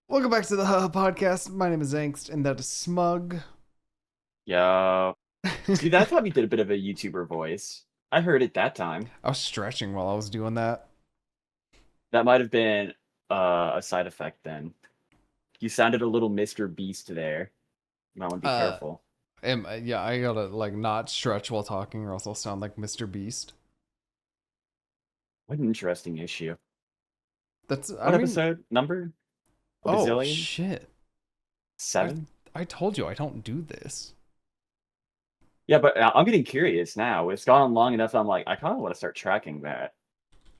Welcome back to the podcast. My name is Angst, and that is Smug. Yeah. I See, that time you did a bit of a YouTuber voice. I heard it that time. was stretching while I was doing that. That might have been a side effect then. You sounded a little Mr. Beast there. You might want to be Uh, careful. yeah, I gotta like not stretch while talking, or else I'll sound like Mr. Beast. What an interesting issue. I What mean, episode number? A oh bazillion? shit! I 7? I told you I don't do this. Yeah, but I'm getting curious now. It's gone on long enough. I'm like, I kind of want to start tracking that.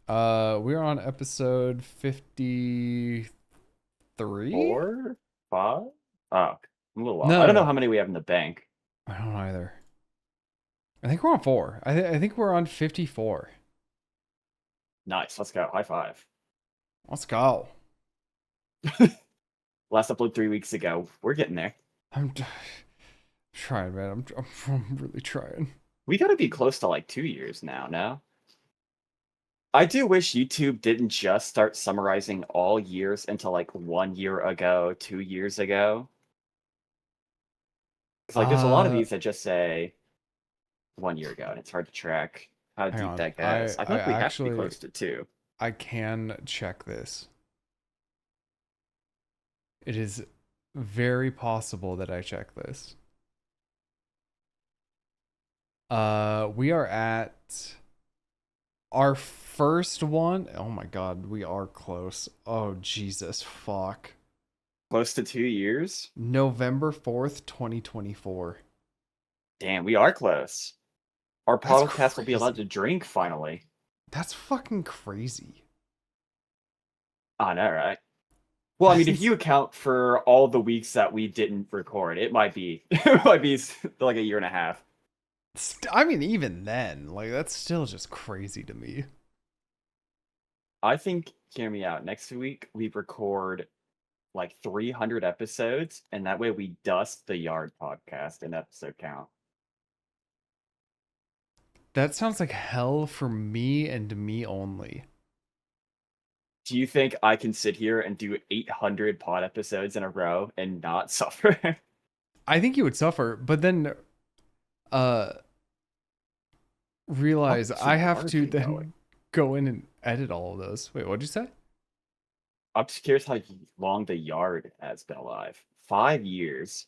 We're on episode 53. 4? 5? Oh, I'm a little off. I No, don't know how no, many we have in the bank. I don't either. I think we're on 4. I think we're on 54. Nice. Let's go. High five. Let's go. Last upload 3 weeks ago. We're getting there. I'm trying, man. I'm really trying. We got to be close to like 2 years now. No, I do wish YouTube didn't just start summarizing all years into like 1 year ago, 2 years ago. It's like there's a lot of Uh, these that just say 1 year ago, and it's hard to track how Hang deep on. that goes. I feel I like we have to be actually close to two. I can check this. It is very possible that I check this. We are at our first one. Oh my god, we are close. Oh Jesus fuck. Close to 2 years? November 4th, 2024. Damn, we are close. Our That's podcast will be allowed to crazy. drink finally. That's fucking crazy. I know, right? Well, I That's mean, if you account for all the weeks that we didn't record, it might be it might be like a year and a half. I mean, even then, like that's still just crazy to me. I think, hear me out. Next week we record like 300 episodes, and that way we dust the Yard podcast in episode count. That sounds like hell for me and me only. Do you think I can sit here and do 800 pod episodes in a row and not suffer? I think you would suffer, but then uh How realize long's I the have Yard to been going? then go in and edit all of those. Wait, what'd you say? I'm just curious how long the Yard has been alive. 5 years.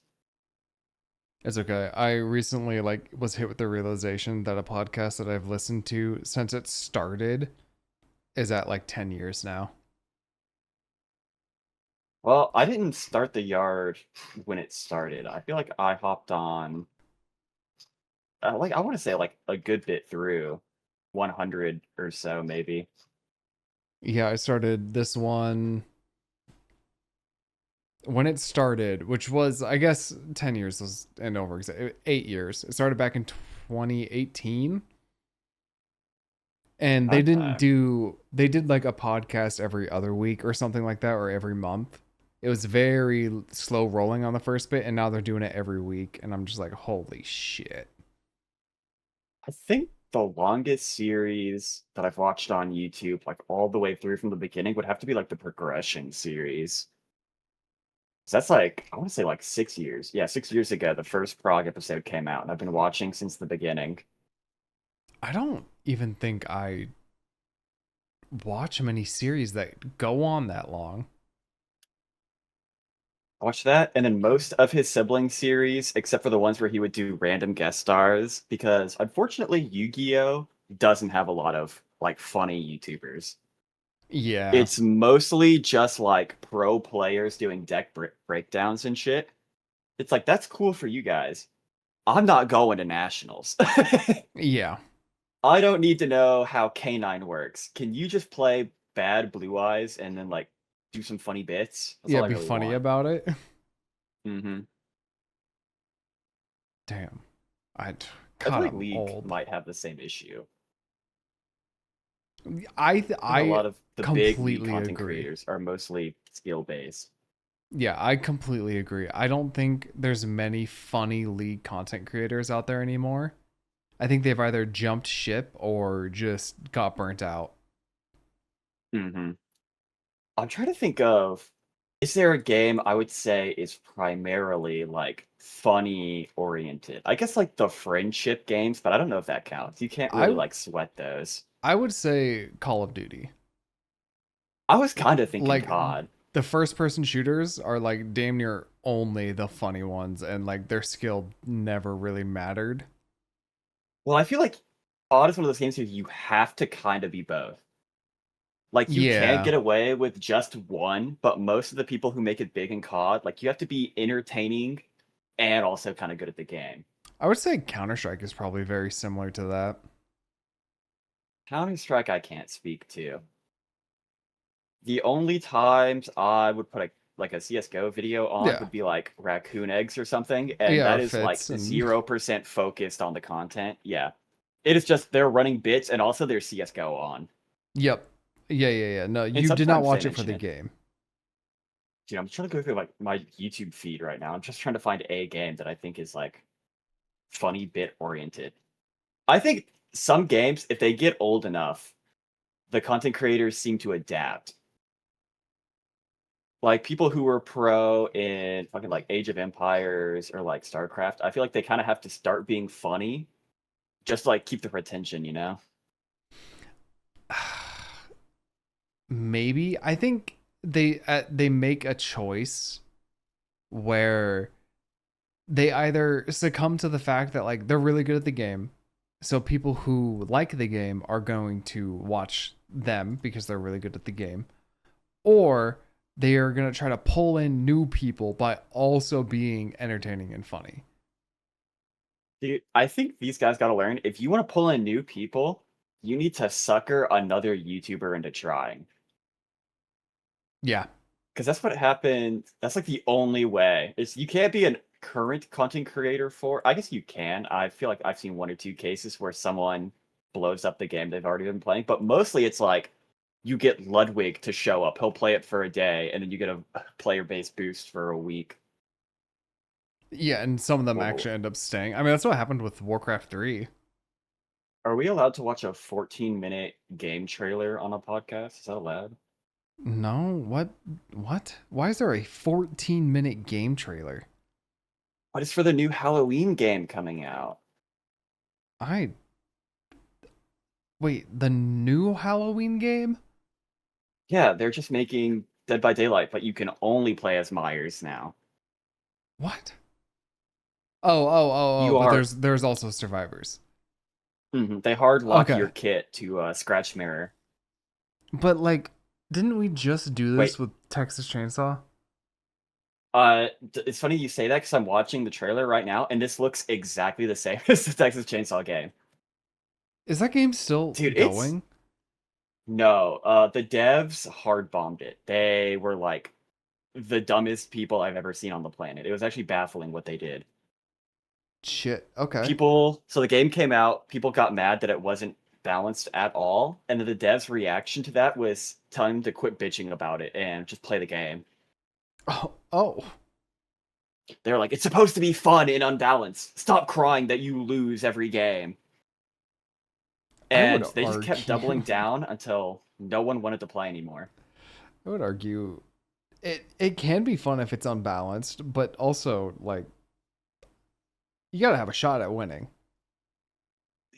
It's okay. I recently like was hit with the realization that a podcast that I've listened to since it started is at like 10 years now. Well, I didn't start the Yard when it started. I feel like I hopped on, like, I want to say like a good bit through 100 or so, maybe. Yeah, I started this one when it started, which was I guess 10 years was an over 8 years. It started back in 2018, and That time. they did like a podcast every other week or something like that, or every month. It was very slow rolling on the first bit, and now they're doing it every week, and I'm just like, holy shit. I think the longest series that I've watched on YouTube, like all the way through from the beginning, would have to be like the progression series. So that's like, I want to say like 6 years. Yeah, 6 years ago, the first prog episode came out, and I've been watching since the beginning. I don't even think I watch many series that go on that long. I watched that, and then most of his sibling series, except for the ones where he would do random guest stars, because unfortunately, Yu-Gi-Oh! Doesn't have a lot of like funny YouTubers. Yeah. It's mostly just like pro players doing deck breakdowns and shit. It's like, that's cool for you guys. I'm not going to nationals. Yeah. I don't need to know how K9 works. Can you just play bad Blue Eyes and then like do some funny bits? That's Yeah, all I be really funny want. about it. Hmm. Damn. I I feel God, like I'm League old. might have the same issue. I think a I lot of the big League completely content agree. creators are mostly skill based. Yeah, I completely agree. I don't think there's many funny league content creators out there anymore. I think they've either jumped ship or just got burnt out. Hmm. I'm trying to think of. Is there a game I would say is primarily like funny oriented? I guess like the friendship games, but I don't know if that counts. You can't really I like sweat those. I would say Call of Duty. I was kind of thinking Like COD. the first person shooters are like damn near only the funny ones, and like their skill never really mattered. Well, I feel like COD is one of those games where you have to kind of be both. Like you can Yeah. get away with just one, but most of the people who make it big in COD, like you have to be entertaining and also kind of good at the game. I would say Counter-Strike is probably very similar to that. Counter-Strike I can't speak to. The only times I would put a CS:GO video on Yeah. would be like raccoon eggs or something, and Yeah, that or is like Fits and 0% focused on the content. Yeah. It is just they're running bits and also there's CS:GO on. yep. Yeah. No, And you did not sometimes they watch it for mention the it. game. Dude, I'm trying to go through like my YouTube feed right now. I'm just trying to find a game that I think is like funny bit oriented. I think some games, if they get old enough, the content creators seem to adapt. Like people who were pro in fucking like Age of Empires or like StarCraft, I feel like they kind of have to start being funny just to like keep their attention, you know? Maybe I think they make a choice where they either succumb to the fact that like they're really good at the game, so people who like the game are going to watch them because they're really good at the game, or they are going to try to pull in new people by also being entertaining and funny. Dude, I think these guys got to learn if you want to pull in new people, you need to sucker another YouTuber into trying. Yeah. Because that's what happened. That's like the only way. Is you can't be a current content creator for. I guess you can. I feel like I've seen one or two cases where someone blows up the game they've already been playing, but mostly it's like you get Ludwig to show up. He'll play it for a day, and then you get a player base boost for a week. Yeah, and some of them Whoa. actually end up staying. I mean, that's what happened with Warcraft 3. Are we allowed to watch a 14-minute game trailer on a podcast? Is that allowed? No, what? Why is there a 14-minute game trailer? But it's for the new Halloween game coming out. I Wait, the new Halloween game? Yeah, they're just making Dead by Daylight, but you can only play as Myers now. What? Oh, You but are there's also survivors. They hard lock Okay. your kit to scratch mirror. But like didn't we just do this Wait, with Texas Chainsaw? it's funny you say that because I'm watching the trailer right now, and this looks exactly the same as the Texas Chainsaw game. Is that game still Dude, it's going? no. The devs hard bombed it. They were like the dumbest people I've ever seen on the planet. It was actually baffling what they did. Shit. Okay. So the game came out, people got mad that it wasn't balanced at all, and then the devs' reaction to that was telling them to quit bitching about it and just play the game. Oh. They're like, it's supposed to be fun and unbalanced. Stop crying that you lose every game. I would And they just kept doubling argue down until no one wanted to play anymore. I would argue it can be fun if it's unbalanced, but also like you got to have a shot at winning.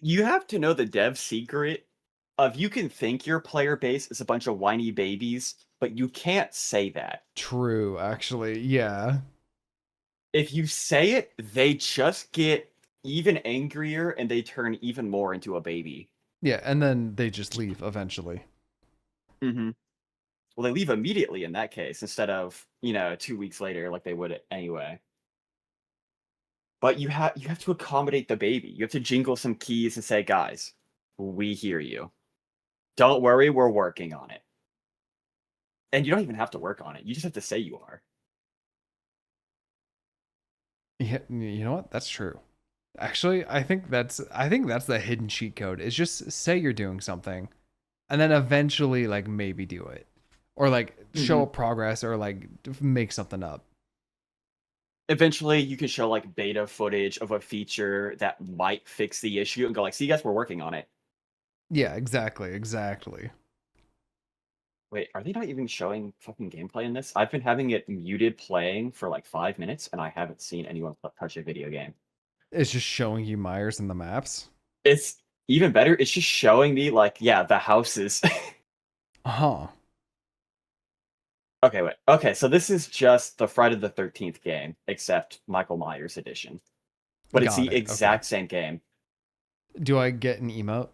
You have to know the dev secret of you can think your player base is a bunch of whiny babies, but you can't say that. True, actually. Yeah. If you say it, they just get even angrier and they turn even more into a baby. Yeah, and then they just leave eventually. Mm-hmm. Well, they leave immediately in that case instead of 2 weeks later like they would anyway. But you have to accommodate the baby. You have to jingle some keys and say, guys, we hear you. Don't worry, we're working on it. And you don't even have to work on it. You just have to say you are. Yeah, you know what? That's true. Actually, I think that's the hidden cheat code. Is just say you're doing something and then eventually like maybe do it. Or like show Mm-hmm. a progress or like make something up. Eventually, you can show like beta footage of a feature that might fix the issue and go like, see, guys, we're working on it. Yeah, exactly. Wait, are they not even showing fucking gameplay in this? I've been having it muted playing for like 5 minutes, and I haven't seen anyone touch a video game. It's just showing you Myers and the maps. It's even better. It's just showing me like, yeah, the houses. Huh. Okay, wait. Okay, so this is just the Friday the 13th game, except Michael Myers edition. But it's Got the it. Okay. exact same game. Do I get an emote?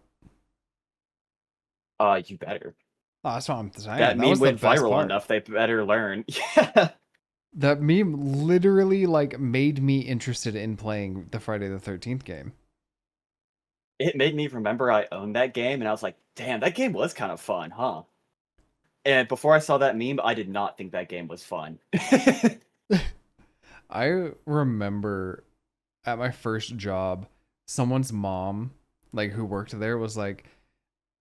You better. Oh, that's what I'm saying. That That meme was the went best viral part. enough, they better learn. Yeah. That meme literally like made me interested in playing the Friday the 13th game. It made me remember I owned that game, and I was like, damn, that game was kind of fun, huh? And before I saw that meme, I did not think that game was fun. I remember at my first job, someone's mom, like who worked there, was like,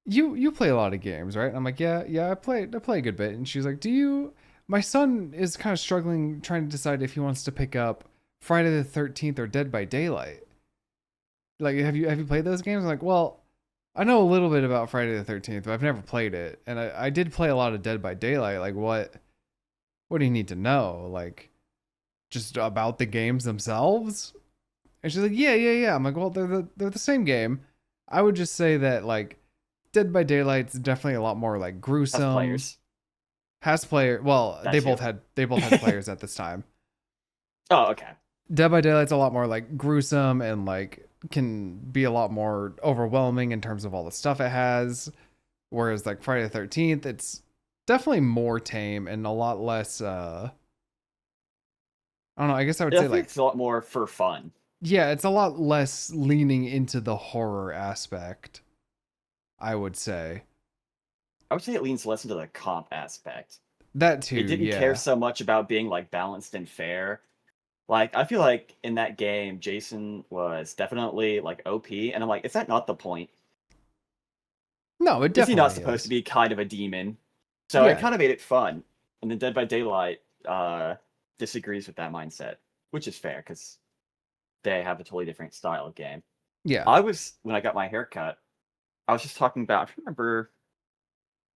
"You play a lot of games, right?" And I'm like, "Yeah, I play a good bit." And she's like, "Do you?" My son is kind of struggling trying to decide if he wants to pick up Friday the 13th or Dead by Daylight. Like, have you played those games? I'm like, well, I know a little bit about Friday the 13th, but I've never played it, and I did play a lot of Dead by Daylight. Like, what do you need to know? Like, just about the games themselves? And she's like, yeah. I'm like, well, they're the same game. I would just say that like Dead by Daylight's definitely a lot more like As gruesome. players. Has player well, That too. they both had players at this time. Oh, okay. Dead by Daylight's a lot more like gruesome and like can be a lot more overwhelming in terms of all the stuff it has. Whereas like Friday the 13th, it's definitely more tame and a lot less I don't know, I guess I would I say think like it's a lot more for fun. yeah, it's a lot less leaning into the horror aspect, I would say. I would say it leans less into the comp aspect. That It too, didn't care yeah. so much about being like balanced and fair. Like, I feel like in that game, Jason was definitely like OP, and I'm like, is that not the point? No, it Is he not definitely supposed to is. be kind of a demon? So it Yeah. kind of made it fun. And then Dead by Daylight disagrees with that mindset, which is fair because they have a totally different style of game. Yeah. I was when I got my haircut, I was just talking about. I don't remember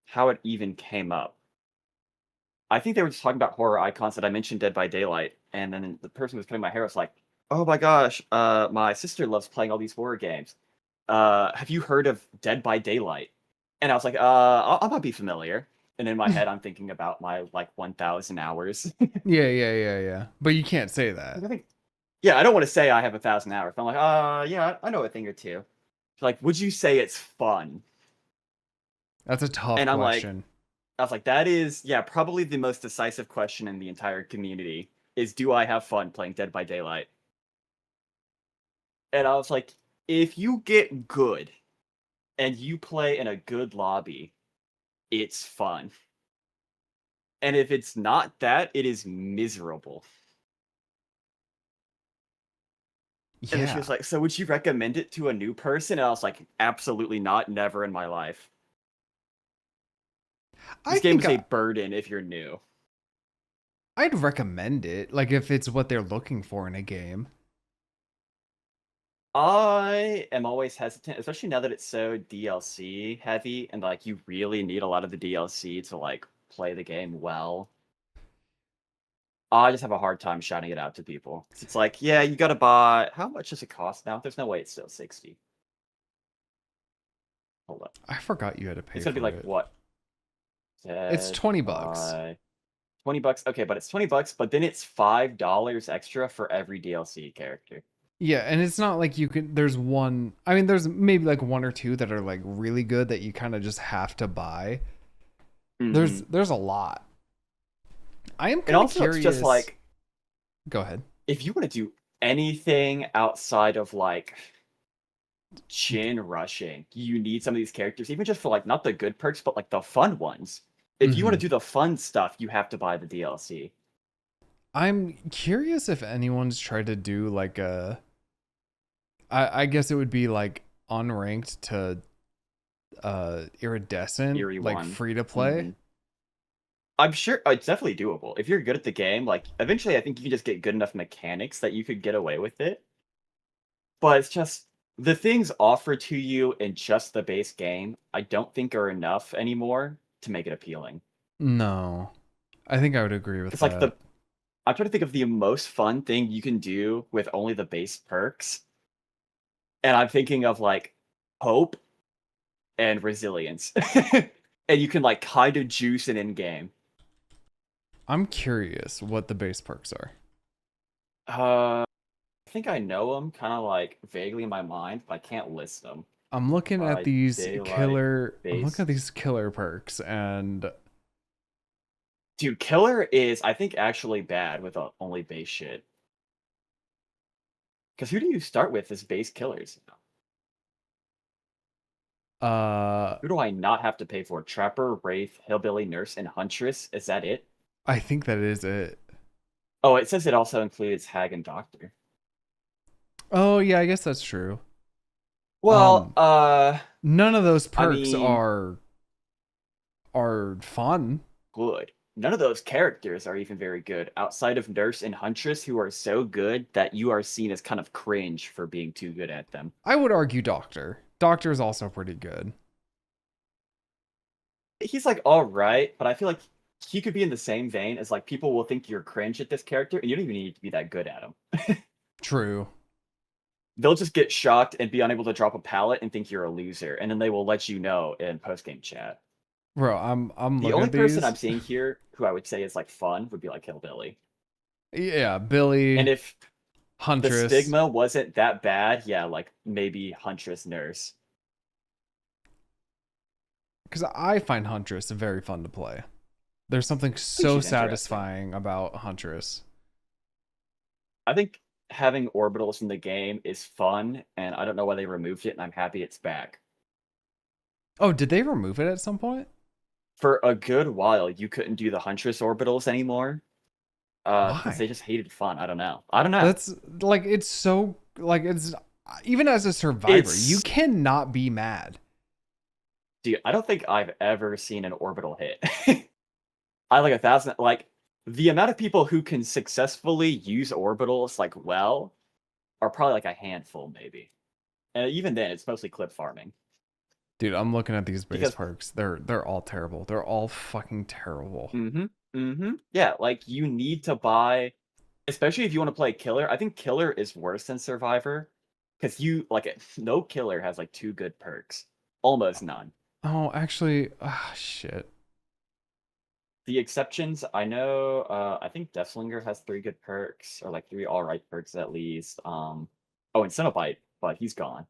how it even came up. I think they were just talking about horror icons that I mentioned Dead by Daylight, and then the person who was cutting my hair was like, "Oh my gosh, my sister loves playing all these horror games. Have you heard of Dead by Daylight?" And I was like, I might be familiar." And in my head, I'm thinking about my like 1,000 hours. Yeah. But you can't say I that. think, yeah, I don't want to say I have 1,000 hours. I'm like, yeah, I know a thing or two. She's like, would you say it's fun? That's a tough And question. I was like, that is, yeah, probably the most decisive question in the entire community is, do I have fun playing Dead by Daylight? And I was like, if you get good and you play in a good lobby, it's fun. And if it's not that, it is miserable. And then she Yeah. was like, so would you recommend it to a new person? And I was like, absolutely not, never in my life. I This game think is a burden if you're new. I'd recommend it, like if it's what they're looking for in a game. I am always hesitant, especially now that it's so DLC heavy and like you really need a lot of the DLC to like play the game well. I just have a hard time shouting it out to people. It's like, yeah, you gotta buy. How much does it cost now? There's no way it's still 60. Hold up. I forgot you had to pay It's gonna be for like it. what? It's Dead 20 bucks. by $20. Okay, but it's $20, but then it's $5 extra for every DLC character. Yeah, and it's not like you can there's one I mean there's maybe like one or two that are like really good that you kind of just have to buy. Hmm. There's a lot. I am And kind of also, it's just curious. like Go ahead. if you want to do anything outside of like chin rushing, you need some of these characters, even just for like not the good perks, but like the fun ones. If you want to Mhm. do the fun stuff, you have to buy the DLC. I'm curious if anyone's tried to do like a I guess it would be like unranked to iridescent, Eerie like one. free to play. Hmm. I'm sure it's definitely doable. If you're good at the game, like eventually I think you can just get good enough mechanics that you could get away with it. But it's just the things offered to you in just the base game, I don't think are enough anymore to make it appealing. No. I think I would agree with It's like that. I'm trying to think of the most fun thing you can do with only the base perks, and I'm thinking of like hope and resilience, and you can like kind of juice it in game. I'm curious what the base perks are. I think I know them kind of like vaguely in my mind, but I can't list them. I'm looking at these Daylight killer I'm looking base. at these killer perks and Dude, killer is I think actually bad with only base shit. Because who do you start with as base killers? uh Who do I not have to pay for? Trapper, Wraith, Hillbilly, Nurse, and Huntress. Is that it? I think that is it. Oh, it says it also includes Hag and Doctor. Oh yeah, I guess that's true. Well, Um none of those I perks mean, are fun. good. None of those characters are even very good outside of Nurse and Huntress, who are so good that you are seen as kind of cringe for being too good at them. I would argue Doctor. Doctor is also pretty good. He's like all right, but I feel like he could be in the same vein as like people will think you're cringe at this character, and you don't even need to be that good at him. True. They'll just get shocked and be unable to drop a pallet and think you're a loser, and then they will let you know in post game chat. Bro, I'm The looking only at person these. I'm seeing here who I would say is like fun would be like Hillbilly. Yeah, And Billy, if the Huntress. stigma wasn't that bad, yeah, like maybe Huntress Nurse. Because I find Huntress very fun to play. There's something I think so she's interesting. satisfying about Huntress. I think having orbitals in the game is fun, and I don't know why they removed it, and I'm happy it's back. Oh, did they remove it at some point? For a good while, you couldn't do the Huntress orbitals anymore, because they Why? just hated fun. I don't know. I don't know. That's like it's so like it's even as a survivor, you It's cannot be mad. dude. I don't think I've ever seen an orbital hit. I like 1,000. Like the amount of people who can successfully use orbitals like well are probably like a handful, maybe. And even then, it's mostly clip farming Dude, I'm looking at these base because perks. They're all terrible. They're all fucking terrible. yeah, like you need to buy, especially if you want to play killer. I think killer is worse than survivor because you like it. No killer has like two good perks, almost none. Oh, actually, shit. The exceptions, I know. I think Deathslinger has three good perks, or like three all right perks at least. Oh, and Cenobite, but he's gone.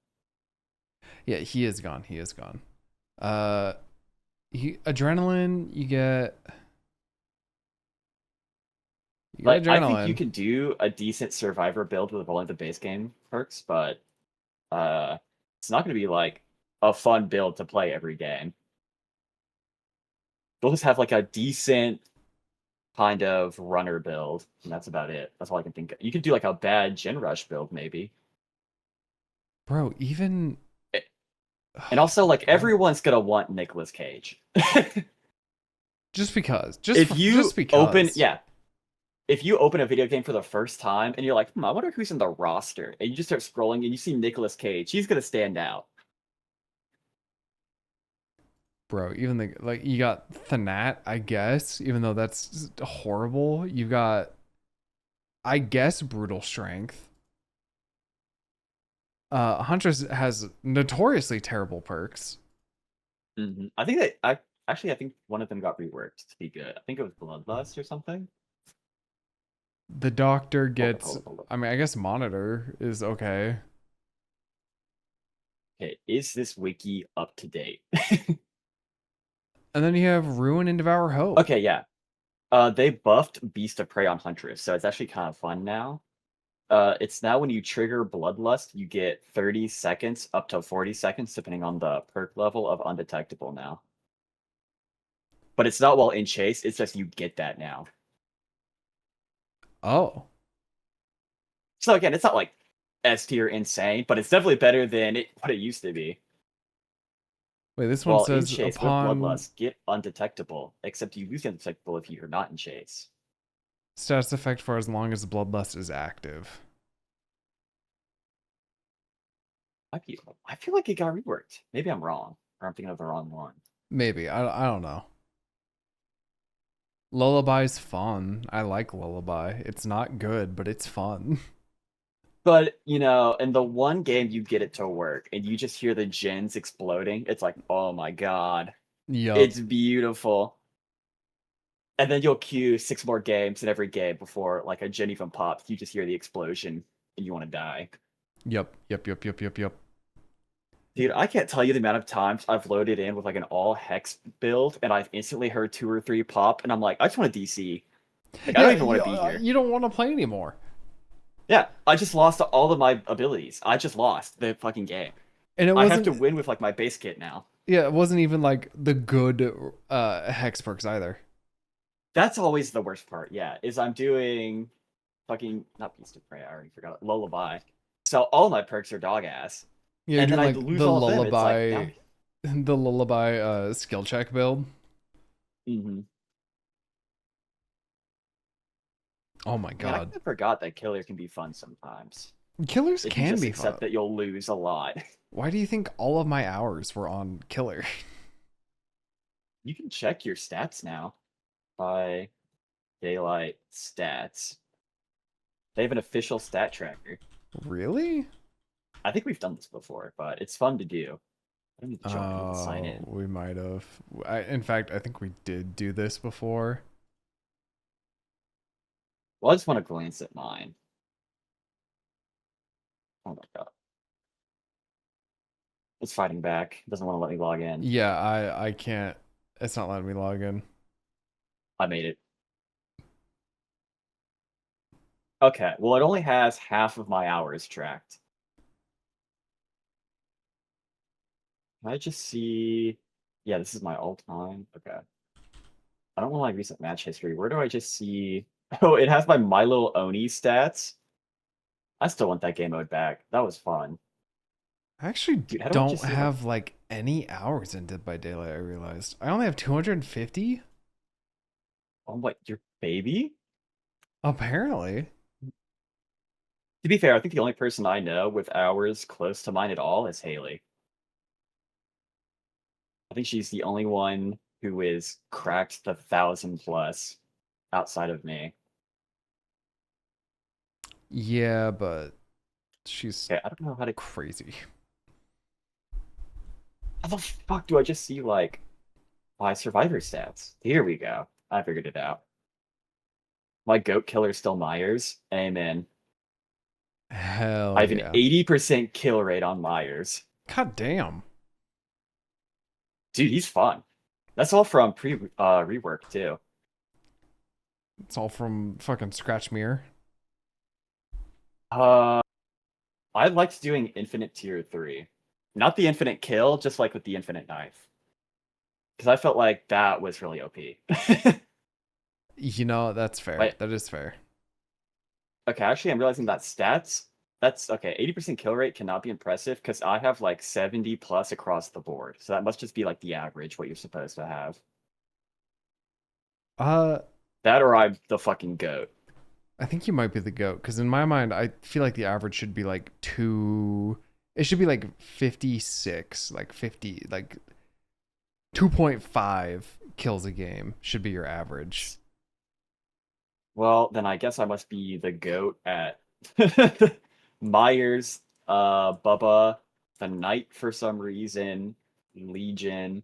Yeah, he is gone. He is gone. Uh, adrenaline. You get Like, I think you adrenaline. can do a decent survivor build with only the base game perks, but uh, it's not going to be like a fun build to play every game. They'll just have like a decent kind of runner build, and that's about it. That's all I can think of. You could do like a bad Gen Rush build, maybe. Bro, even Eh, And oh also, my like, god. everyone's going to want Nicolas Cage. Just because. If Just you open, because. yeah, if you open a video game for the first time and you're like, I wonder who's in the roster, and you just start scrolling and you see Nicolas Cage, he's gonna stand out. Bro, even the like you got Thanat, I guess, even though that's horrible. You got I guess brutal strength. Huntress has notoriously terrible perks. I think that I think one of them got reworked to be good. I think it was Bloodlust or something. The doctor Hold up, gets, hold up, hold up. I mean, I guess monitor is okay. Okay, is this wiki up to date? And then you have ruin and devour hope. Okay, yeah. They buffed Beast of Prey on Huntress, so it's actually kind of fun now. It's now when you trigger Bloodlust, you get 30 seconds up to 40 seconds, depending on the perk level of undetectable now. But it's not while in chase, it's just you get that now. Oh, So again, it's not like S tier insane, but it's definitely better than what it used to be. wait, this one While in says chase with upon Bloodlust, get undetectable, except you lose undetectable if you're not in chase. status effect for as long as bloodlust is active. I feel like it got reworked. Maybe I'm wrong, or I'm thinking of the wrong one. Maybe. I don't know. Lullaby's fun. I like Lullaby. It's not good, but it's fun. But, you know, in the one game you get it to work and you just hear the gens exploding, it's like, oh my god. Yup. It's beautiful. And then you'll queue 6 more games in every game before like a gen even pops. You just hear the explosion and you want to die. Yup. Yup. Yup. Yup. Yup. Yup. Dude, I can't tell you the amount of times I've loaded in with like an all hex build and I've instantly heard 2 or 3 pop and I'm like, I just want to DC. Like, I don't Yeah, even want to be here. you don't want to play anymore. Yeah, I just lost all of my abilities. I just lost the fucking game. And it I have wasn't, to win with like my base kit now. yeah, it wasn't even like the good hex perks either. That's always the worst part, yeah, is I'm doing fucking not Beast of Prey, I already forgot it, Lullaby. So all my perks are dog ass. Yeah, you're And then doing I like lose the all of them. It's like now. lullaby, the lullaby skill check build. Mm-hmm. Oh my Man, I god, kind of forgot that killer can be fun sometimes. killers If you can just be accept fun. that you'll lose a lot. Why do you think all of my hours were on killer? You can check your stats now by Daylight Stats. They have an official stat tracker. Really? I think we've done this before, but it's fun to do. I don't need to join. I need to sign Oh, in. we might have. In fact, I think we did do this before. Well, I just want to glance at mine. Oh my god. It's fighting back. It doesn't want to let me log in. Yeah, I can't. It's not letting me log in. I made it. Okay, well, it only has half of my hours tracked. Can I just see? Yeah, this is my all-time. Okay. I don't want my recent match history. Where do I just see? Oh, it has my My Little Oni stats. I still want that game mode back. That was fun. I actually Dude, how do I don't just see like, have like any hours in Dead by Daylight. I realized I only have 250. oh, what, your baby? Apparently. To be fair, I think the only person I know with hours close to mine at all is Haley. I think she's the only one who is cracked the 1,000 plus outside of me. Yeah, but she's Okay, I don't know how to. crazy. How the fuck do I just see like my survivor stats? Here we go. I figured it out. My goat killer still Myers. Amen. I Hell have an yeah. 80% kill rate on Myers. God damn. Dude, he's fun. That's all from pre rework too. It's all from fucking Scratch Mirror. Uh I liked doing infinite tier 3. Not the infinite kill, just like with the infinite knife. Because I felt like that was really OP. You know, that's fair. Wait, That is fair. okay, actually I'm realizing that stats that's okay, 80% kill rate cannot be impressive because I have like 70 plus across the board. So that must just be like the average, what you're supposed to have. Uh, That or I'm the fucking goat. I think you might be the goat because in my mind, I feel like the average should be like two. It should be like 56, like 50, like 2.5 kills a game should be your average. Well, then I guess I must be the goat at Myers, Bubba, the Knight for some reason, Legion.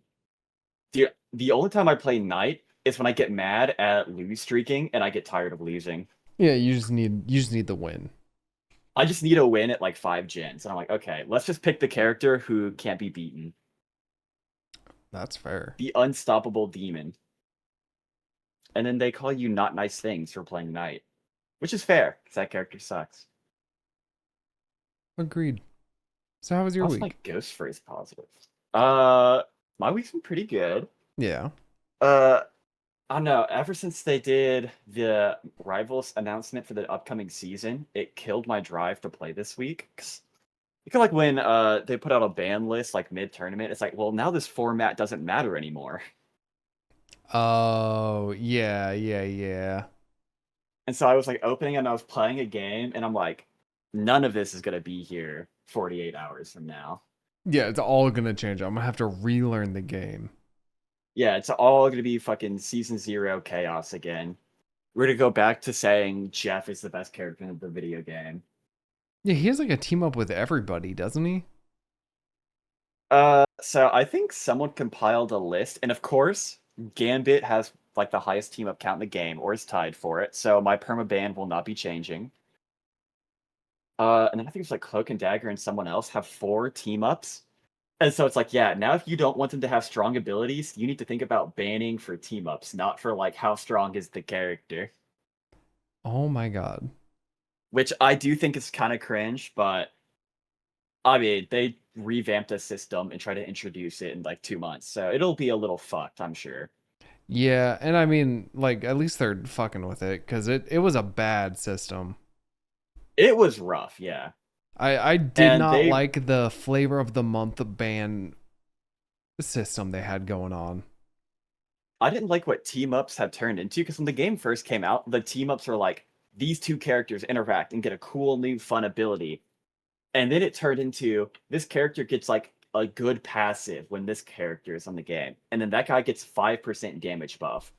The only time I play Knight is when I get mad at lose streaking and I get tired of losing. Yeah, you just need the win. I just need a win at like 5 gens. And I'm like, okay, let's just pick the character who can't be beaten. That's fair. The unstoppable demon. And then they call you not nice things for playing Knight. Which is fair, because that character sucks. Agreed. So how was your How's my week? ghost phrase positive? My week's been pretty good. Yeah. Uh, I don't know. Ever since they did the Rivals announcement for the upcoming season, it killed my drive to play this week. 'Cause I feel like when they put out a ban list like mid tournament, it's like, well, now this format doesn't matter anymore. Oh, yeah, yeah, yeah. And so I was like opening and I was playing a game, and I'm like, none of this is gonna be here 48 hours from now. Yeah, it's all gonna change. I'm gonna have to relearn the game. Yeah, it's all gonna be fucking season 0 chaos again. We're gonna go back to saying Jeff is the best character in the video game. Yeah, he has like a team up with everybody, doesn't he? So I think someone compiled a list, and of course, Gambit has like the highest team up count in the game, or is tied for it. So my permaban will not be changing. And then I think it's like Cloak and Dagger and someone else have 4 team ups. And so it's like, yeah, now if you don't want them to have strong abilities, you need to think about banning for team ups, not for like how strong is the character. Oh my god. Which I do think is kind of cringe, but I mean, they revamped a system and try to introduce it in like 2 months, so it'll be a little fucked, I'm sure. Yeah, and I mean, like at least they're fucking with it because it was a bad system. It was rough, yeah. I did And not they like the flavor of the month ban system they had going on. I didn't like what team ups had turned into because when the game first came out, the team ups were like these two characters interact and get a cool new fun ability. And then it turned into this character gets like a good passive when this character is on the game. And then that guy gets 5% damage buff.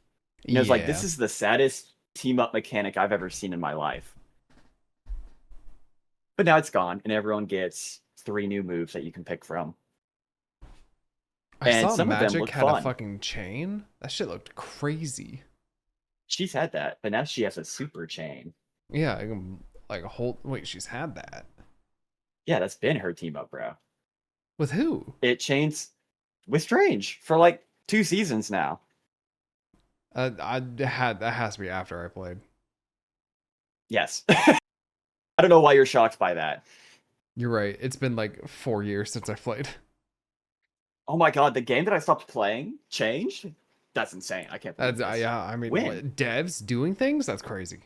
And it was like, this Yeah, is the saddest team up mechanic I've ever seen in my life. But now it's gone, and everyone gets 3 new moves that you can pick from. I And saw some of them Magic look had a fun. fucking chain. That shit looked crazy. She's had that, but now she has a super chain. Yeah, like a whole. Wait, she's had that Yeah, that's been her team up, bro. with who? It chains with Strange for like 2 seasons now. I had that has to be after I played. Yes. I don't know why you're shocked by that. You're right. It's been like 4 years since I played. Oh my god, the game that I stopped playing changed? That's insane. I can't believe That's this. yeah. I mean, When? what, devs doing things? That's crazy.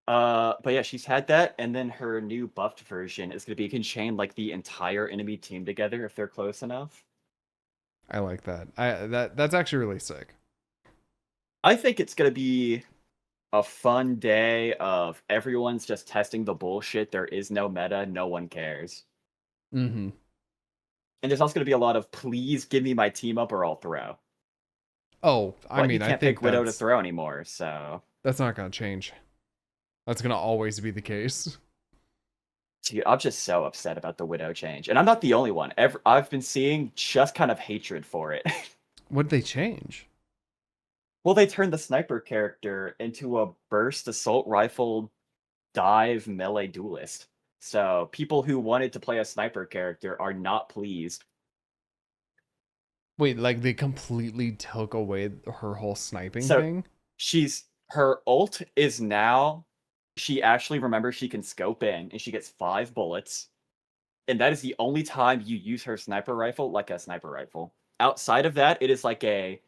But yeah, she's had that, and then her new buffed version is gonna be you can chain like the entire enemy team together if they're close enough. I like that. That's actually really sick. I think it's gonna be a fun day of everyone's just testing the bullshit. There is no meta, no one cares. Mm-hmm. And there's also gonna be a lot of please give me my team up or I'll throw. Oh, I But you mean, I can't pick think Widow to throw anymore, so that's not gonna change. That's gonna always be the case. dude, I'm just so upset about the Widow change. And I'm not the only one. I've been seeing just kind of hatred for it. What did they change? Well, they turned the sniper character into a burst assault rifle dive melee duelist. So people who wanted to play a sniper character are not pleased. Wait, like they completely took away her whole sniping So thing? her ult is now she actually remembers she can scope in and she gets 5 bullets. And that is the only time you use her sniper rifle like a sniper rifle. Outside of that, it is like a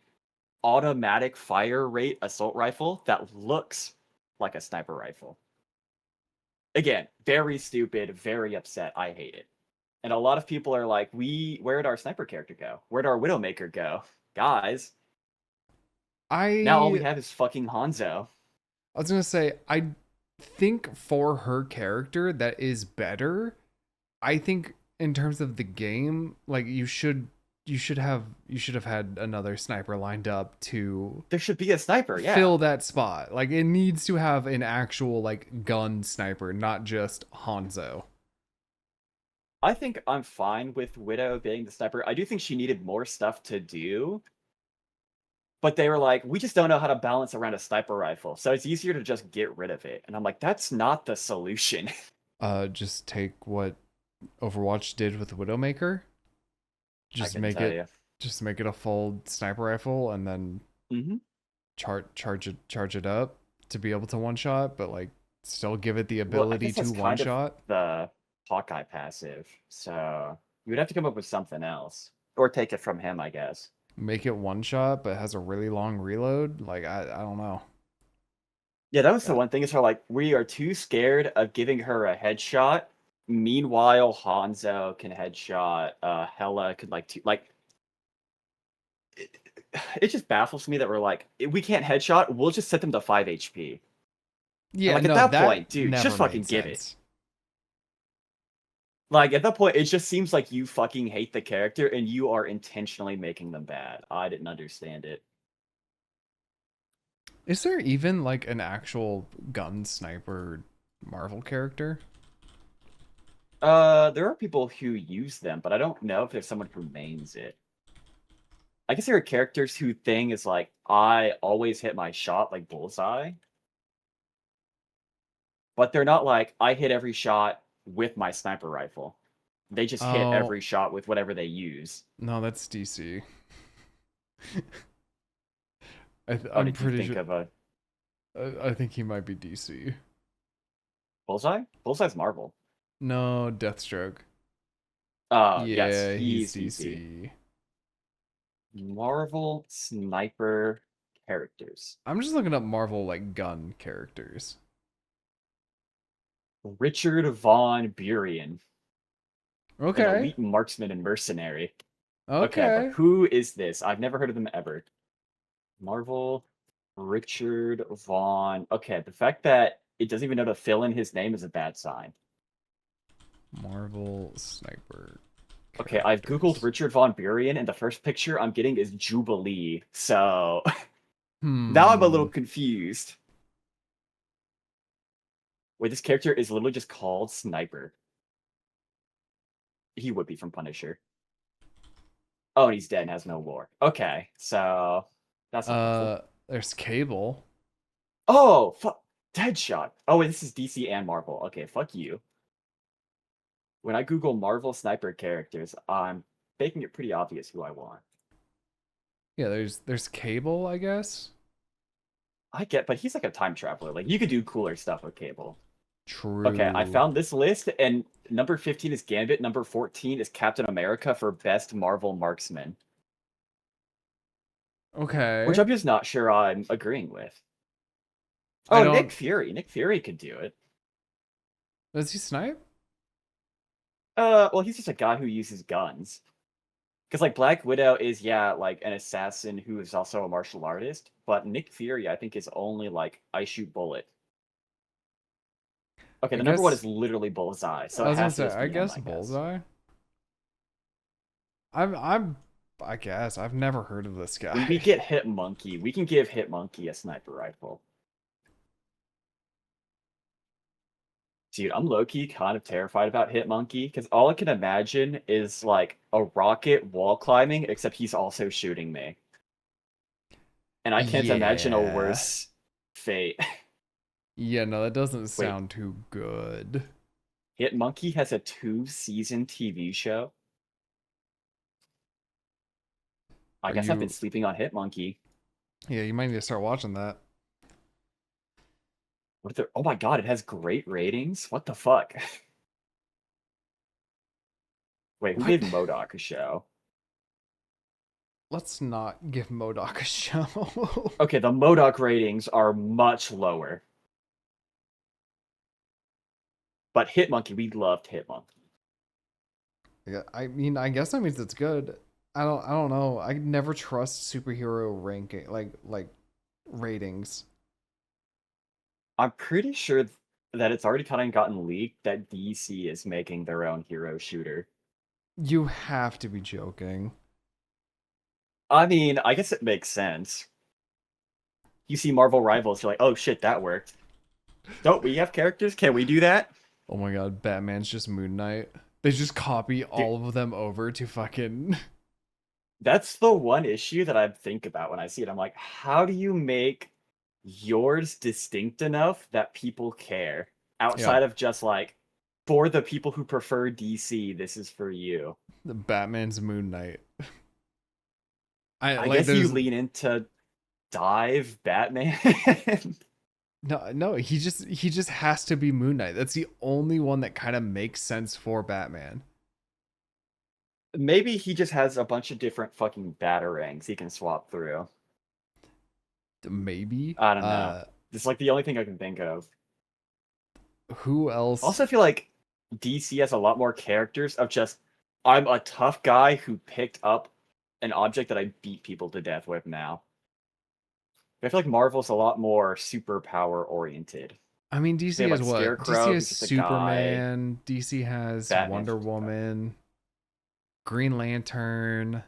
automatic fire rate assault rifle that looks like a sniper rifle. Again, very stupid, very upset. I hate it. And a lot of people are like, where'd our sniper character go? Where'd our Widowmaker go? Guys, now all we I have is fucking Hanzo. I was gonna say I think for her character that is better. I think in terms of the game, like you should have had another sniper lined up to There should be a sniper, yeah. fill that spot. Like it needs to have an actual like gun sniper, not just Hanzo. I think I'm fine with Widow being the sniper. I do think she needed more stuff to do, but they were like, we just don't know how to balance around a sniper rifle, so it's easier to just get rid of it. And I'm like, that's not the solution. Just take what Overwatch did with Widowmaker. I Just couldn't make tell it you. just make it a full sniper rifle and then Hmm. charge it up to be able to one shot, but like still give it the Well, I ability guess to that's one kind of shot. the Hawkeye passive, so you would have to come up with something else. Or take it from him, I guess. Make it one shot, but has a really long reload. Like I don't know. Yeah, that was the Yeah. one thing is her like, we are too scared of giving her a headshot. Meanwhile, Hanzo can headshot, Hella could like it, it just baffles me that we're like, we can't headshot, we'll just set them to 5 HP. And Yeah, like at no, that that point, dude, never just fucking made give it. sense. Like at that point, it just seems like you fucking hate the character and you are intentionally making them bad. I didn't understand it. Is there even like an actual gun sniper Marvel character? There are people who use them, but I don't know if there's someone who mains it. I guess there are characters who thing is like, I always hit my shot like bullseye, but they're not like, I hit every shot with my sniper rifle. They just hit Oh every shot with whatever they use. no, that's DC. Oh, I'm did you pretty think sure. of a I think he might be DC. bullseye? Bullseye's Marvel. No, Deathstroke. Yes, Yeah, he's he's DC. DC. Marvel sniper characters. I'm just looking up Marvel like gun characters. Richard Von Buren, an Okay. elite marksman and mercenary. Okay, but Okay. who is this? I've never heard of them ever. Marvel, Richard Vaughn. Okay, the fact that it doesn't even know to fill in his name is a bad sign. Marvel sniper Okay, I've Googled characters. Richard Von Buren, and the first picture I'm getting is Jubilee. So now I'm a little Hmm. confused. Wait, this character is literally just called Sniper. He would be from Punisher. Oh, and he's dead and has no lore. Okay, so that's not helpful. Uh, there's Cable. Oh, fuck. Deadshot. Oh, wait, this is DC and Marvel. Okay, fuck you. When I Google Marvel sniper characters, I'm making it pretty obvious who I want. Yeah, there's Cable, I guess. I get, but he's like a time traveler. Like, you could do cooler stuff with Cable. Okay, I True. found this list, and number 15 is Gambit, number 14 is Captain America for Best Marvel Marksman, which Okay. I'm just not sure I'm agreeing with. I Oh, Nick don't. Fury. Nick Fury could do it. Does he snipe? Well, he's just a guy who uses guns. Because like Black Widow is yeah like an assassin who is also a martial artist, but Nick Fury I think is only like I shoot bullet. Okay, I the number one is guess. literally Bullseye, so I it was gonna has to say. just I be him, guess I guess. Bullseye. I'm. I guess I've never heard of this When we guy. get Hit Monkey, we can give Hit Monkey a sniper rifle. Dude, I'm low-key kind of terrified about Hit Monkey because all I can imagine is like a rocket wall climbing, except he's also shooting me. And I can't imagine a Yeah. worse fate. Yeah. No, that doesn't Wait, sound too good. Hit Monkey has a 2-season TV show? I Are guess I've been you? sleeping on Hitmonkey. Yeah, you might need to start watching that. What if oh my god, it has great ratings? What the fuck? Wait, who What? gave Modoc a show? Let's not give Modoc a show. Okay, the Modoc ratings are much lower. But Hitmonkey, we loved Hitmonkey. Yeah, I mean, I guess that means it's good. I don't know. I never trust superhero ranking like ratings. I'm pretty sure that it's already kind of gotten leaked that DC is making their own hero shooter. You have to be joking. I mean, I guess it makes sense. You see Marvel Rivals, you're like, oh shit, that worked. Don't we have characters? Can we do that? Oh my god, Batman's just Moon Knight. They just copy Dude, all of them over to fucking. that's the one issue that I think about when I see it. I'm like, how do you make yours distinct enough that people care Yep, outside of just like for the people who prefer DC, this is for you. the Batman's Moon Knight. I I like guess you there's lean into dive Batman. no, he just has to be Moon Knight. That's the only one that kind of makes sense for Batman. Maybe he just has a bunch of different fucking batarangs he can swap through. Maybe. I don't know. This is like the only thing I can think of. Who else? Also, I feel like DC has a lot more characters of just I'm a tough guy who picked up an object that I beat people to death with now. I feel like Marvel's a lot more superpower oriented. I mean, They DC have has like what? DC Scarecrow, has who's just a guy. Superman. DC has Batman's Wonder just a guy. Woman, Green Lantern.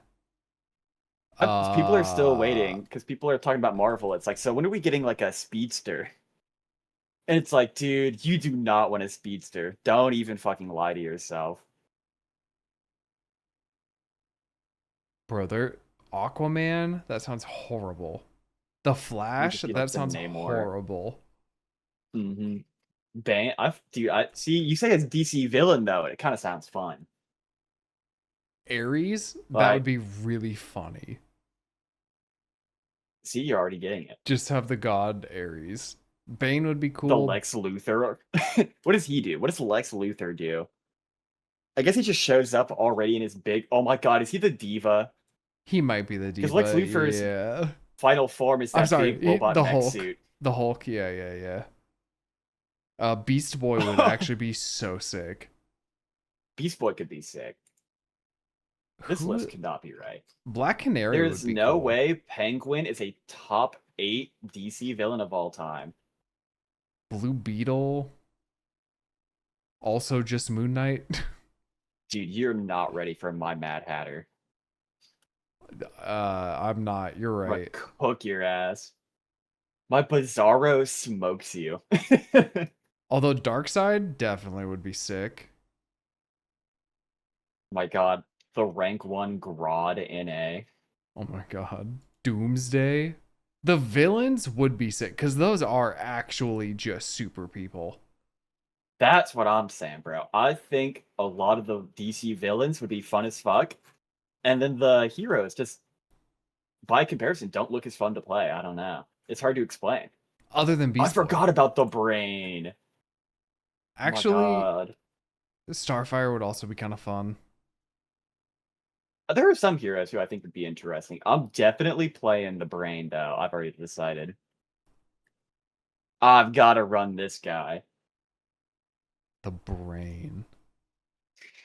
People are still Uh, waiting because people are talking about Marvel. It's like, so when are we getting like a speedster? And it's like, dude, you do not want a speedster. Don't even fucking lie to yourself. brother, Aquaman. That sounds horrible. The We Flash. just be like That the sounds Namor. horrible. Mm-hmm. Bane. I see. You say it's DC villain though. It kind of sounds fun. Ares. That would Like, be really funny. see, you're already getting it. Just have the god Ares. Bane would be The cool. Lex Luthor. What does he do? What does Lex Luthor do? I guess he just shows up already in his big. Oh my god, is he the diva? He might be the Because Lex diva. Luthor's Yeah. final form is I'm that sorry. big robot The mech Hulk. suit. The Hulk. Yeah, yeah, yeah. Beast Boy would actually be so sick. Beast Boy could be sick. This Who? list could not be right. Black Canary would There's be no cool. way Penguin is a top 8 DC villain of all time. Blue Beetle. Also just Moon Knight. Dude, you're not ready for my Mad Hatter. I'm not. You're I'm gonna right. cook your ass. My Bizarro smokes you. Although Darkseid definitely would be sick. My god, the rank 1 Grodd NA. Oh my god. Doomsday. The villains would be sick because those are actually just super people. That's what I'm saying, bro. I think a lot of the DC villains would be fun as fuck. And then the heroes just, by comparison, don't look as fun to play. I don't know. It's hard to explain. Other than I Beast Boy. forgot about the brain. Oh my Actually, god. Starfire would also be kind of fun. There are some heroes who I think would be interesting. I'm definitely playing the brain, though. I've already decided. I've got to run this guy. The brain.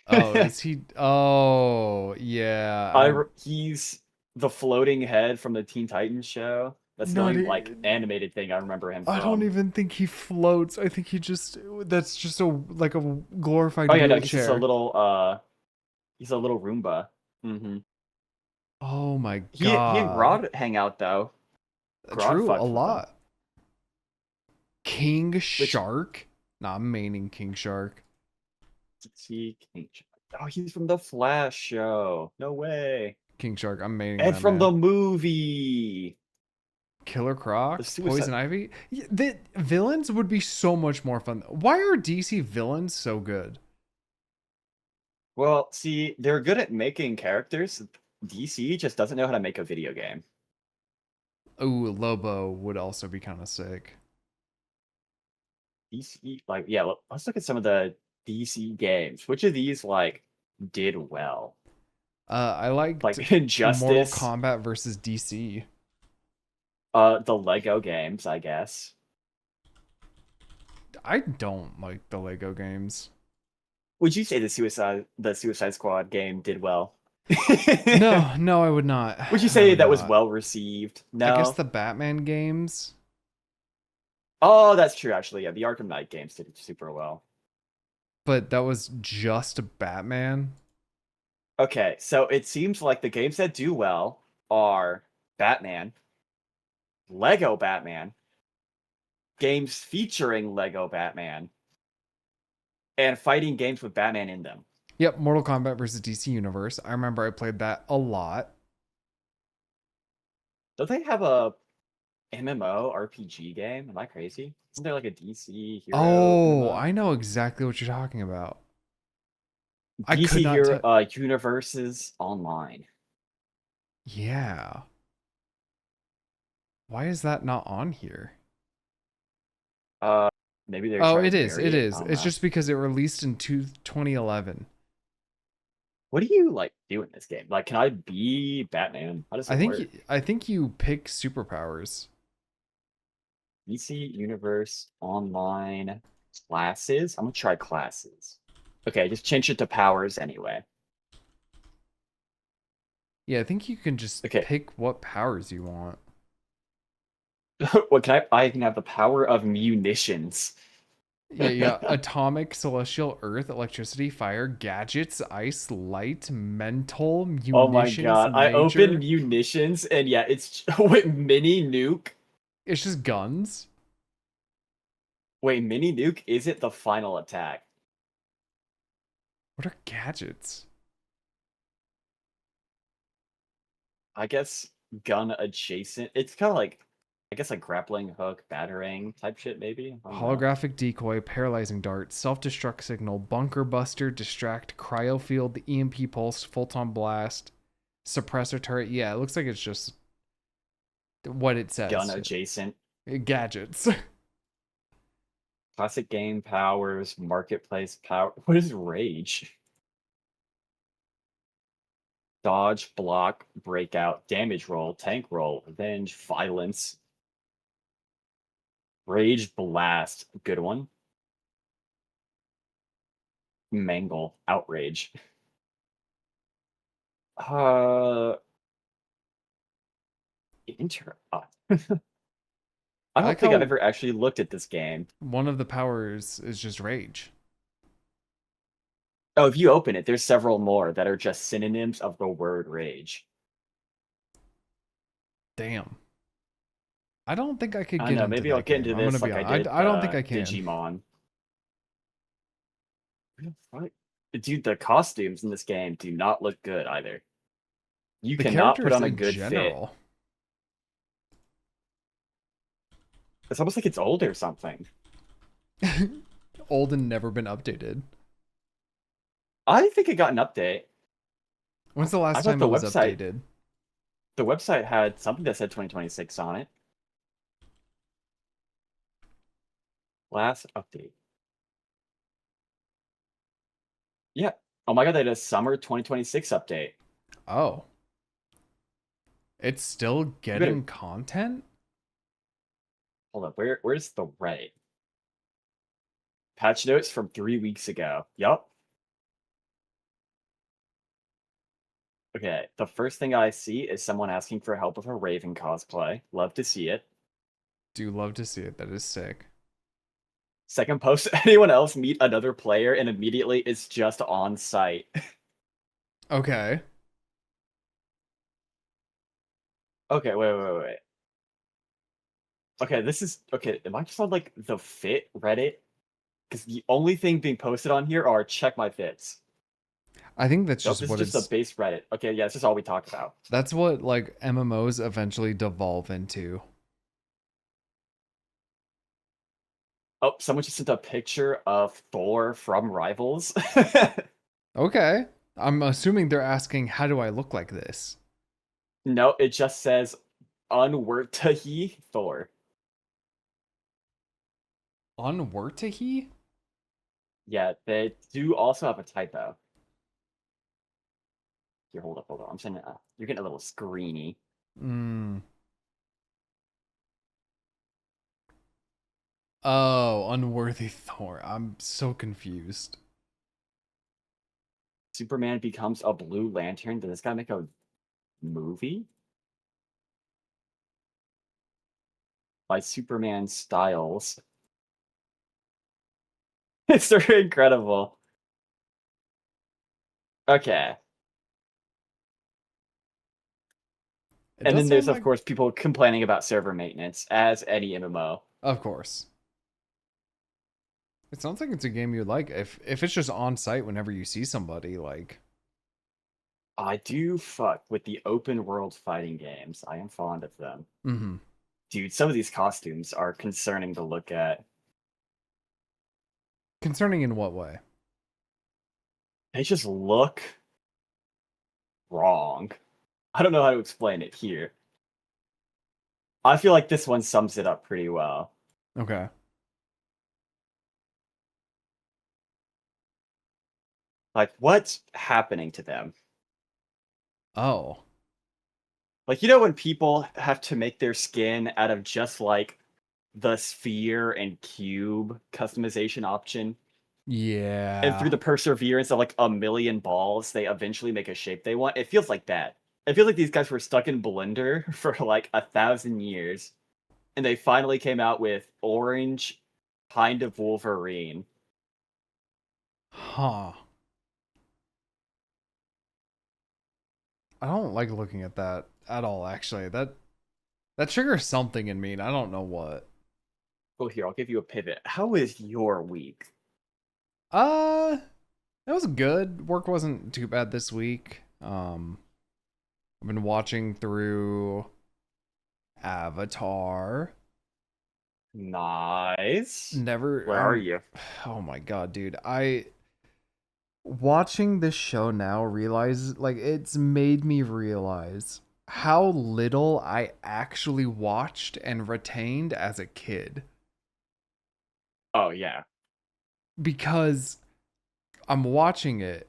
Oh, is he? Oh, yeah. He's the floating head from the Teen Titans show. That's the Not. only like animated thing I remember him I don't from. even think he floats. I think he just. That's just a like a glorified Oh yeah, no, he's just a wheelchair. little he's a little Roomba. Mm-hmm. Oh my He and god. Grodd hang out though. Grodd True, a fucks with them. lot. King Which Shark. Nah, I'm maining King Shark. he oh, he's from the Flash show. No way. King Shark. I'm maining And that from man. the movie. Killer The Croc, Suicide. Poison Ivy. The villains would be so much more fun. Why are DC villains so good? Well, see, they're good at making characters. DC just doesn't know how to make a video game. Ooh, Lobo would also be kind of sick. DC, like, yeah, let's look at some of the DC games. Which of these like did well? I liked Like Mortal Injustice, Kombat versus DC. the Lego games, I guess. I don't like the Lego games. Would you say the Suicide Squad game did well? No, no, I would not. Would you I say would that was not. well received? I guess No. the Batman games. Oh, that's true actually. Yeah, the Arkham Knight games did super well. But that was just Batman. Okay, so it seems like the games that do well are Batman, Lego Batman, games featuring Lego Batman, and fighting games with Batman in them. Yep, Mortal Kombat versus DC Universe. I remember I played that a lot. Don't they have a MMO RPG game? Am I crazy? Isn't there like a DC Hero Oh, MMO? I know exactly what you're talking about. I could DC not Hero tell. Universes Online. Yeah. Why is that not on here? Uh, maybe they're Oh, trying it to is. bury It it. I is. don't It's know. just because it released in 2011. What do you like do in this game? Like, can I be Batman? How does I it think work? I think you pick superpowers. DC Universe Online classes. I'm gonna try classes. Okay, just change it to powers anyway. Yeah, I think you can just Okay, pick what powers you want. What can I can have the power of munitions. Yeah, yeah. Atomic, celestial, earth, electricity, fire, gadgets, ice, light, mental, Oh my munitions, god. I opened nature. munitions and yeah, it's wait, mini nuke. It's just guns. Wait, mini nuke isn't the final attack. What are gadgets? I guess gun adjacent. It's kind of like I guess like grappling hook, battering type shit maybe. I don't know. Holographic decoy, paralyzing dart, self-destruct signal, bunker buster, distract, cryofield, the EMP pulse, photon blast, suppressor turret. Yeah, it looks like it's just what it Gun says. adjacent. Gadgets. Classic game powers, marketplace power. What is rage? Dodge, block, breakout, damage roll, tank roll, revenge, violence, rage, blast. Good one. Mangle, outrage. Uh, I I don't like think I've how ever actually looked at this game. one of the powers is just rage. Oh, if you open it, there's several more that are just synonyms of the word rage. Damn. I don't think I could I don't get know. into Maybe I'll that get game. into I'm gonna this be like I honest. did I don't think I can. Digimon. What? Dude, the costumes in this game do not look good either. You The cannot put characters on a in good fit. general. It's almost like it's old or something. Old and never been updated. I think it got an update. When's the I last thought time it was updated? the website had something that said 2026 on it. Last update. Yeah. Oh my god, they did a summer 2026 update. Oh. It's still You better getting content? hold up. Where's the Reddit? Patch notes from 3 weeks ago. Yup. Okay. The first thing I see is someone asking for help with a Raven cosplay. Love to see it. Do love to see it. That is sick. Second post, anyone else meet another player and immediately it's just on site. Okay. Okay, wait. Okay, this is okay. Am I just on like the fit Reddit? Because the only thing being posted on here are check my fits. I think that's Nope, just this is what just the it's base Reddit. Okay, yeah, this is all we talk about. that's what like MMOs eventually devolve into. Oh, someone just sent a picture of Thor from Rivals. Okay. I'm assuming they're asking how do I look like this? No, it just says unwortahi Thor. Unwertahi? Yeah, they do also have a typo. Here, hold up. I'm sending. You're getting a little screeny. Mm. Oh, unworthy Thor. I'm so confused. Superman becomes a Blue Lantern. Did this guy make a movie? By Superman Styles. It's very incredible. Okay. It And does then there's, sound of like course, people complaining about server maintenance, as any MMO. of course. It sounds like it's a game you'd like if it's just on site whenever you see somebody like I do fuck with the open world fighting games. I am fond of them. mhm. Dude, some of these costumes are concerning to look at. Concerning in what way? They just look wrong. I don't know how to explain it here. I feel like this one sums it up pretty well. Okay. Like, what's happening to them? Oh. Like, you know, when people have to make their skin out of just like the sphere and cube customization option, and through Yeah. the perseverance of like a million balls, they eventually make a shape they want. It feels like that. It feels like these guys were stuck in Blender for like 1,000 years. and they finally came out with orange kind of Wolverine. Huh. I don't like looking at that at all, actually. That triggers something in me, and I don't know what. Well, here, I'll give you a pivot. How is your week? Uh, it was good. Work wasn't too bad this week. I've been watching through Avatar. Nice. Never Where are you? oh my god, dude. I watching this show now realize like it's made me realize how little I actually watched and retained as a kid. Oh, yeah. Because I'm watching it.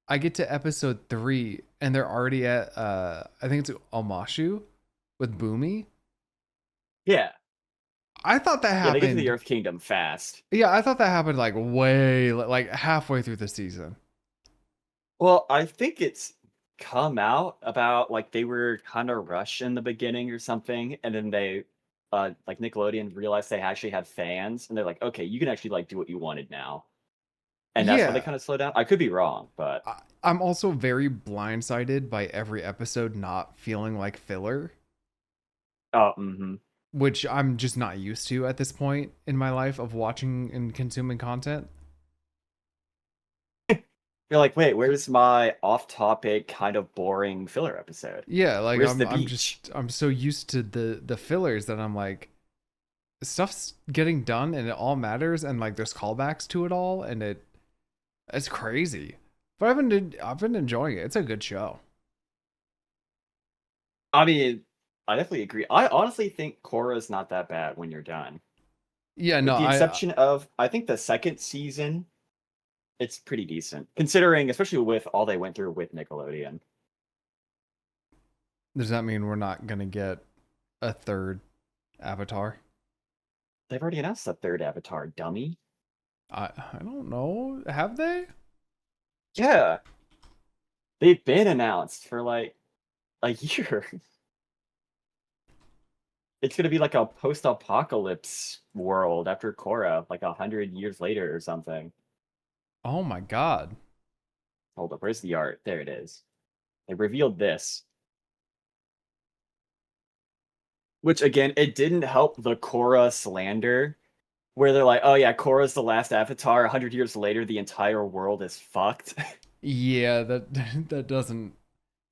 I get to episode 3 and they're already at I think it's Omashu with Boomy. Yeah. I thought that Yeah, they get to the happened. Earth Kingdom fast. Yeah, I thought that happened like way like halfway through the season. Well, I think it's come out about like they were kind of rushed in the beginning or something, and then they like Nickelodeon realized they actually had fans and they're like, okay, you can actually like do what you wanted now. And that's why they Yeah. kind of slow down. I could be wrong, but I'm also very blindsided by every episode not feeling like filler, oh, mm-hmm. which I'm just not used to at this point in my life of watching and consuming content. You're like, wait, where's my off-topic, kind of boring filler episode? Yeah, like Where's the I'm beach? just I'm so used to the fillers that I'm like stuff's getting done and it all matters and like there's callbacks to it all and it's crazy. But I've been enjoying it. It's a good show. I mean, I definitely agree. I honestly think Korra's not that bad when you're done. Yeah, no, With the I exception of, I think the second season, it's pretty decent. Considering, especially with all they went through with Nickelodeon. does that mean we're not gonna get a third Avatar? They've already announced the third Avatar, dummy. I don't know. Have they? Yeah, they've been announced for like a year. It's gonna be like a post-apocalypse world after Korra, like 100 years later or something. Oh my god. Hold up, where's the art? There it is. They revealed this. Which again, it didn't help the Korra slander, where they're like, "Oh yeah, Korra's the last Avatar. 100 years later, the entire world is fucked." Yeah, that that doesn't.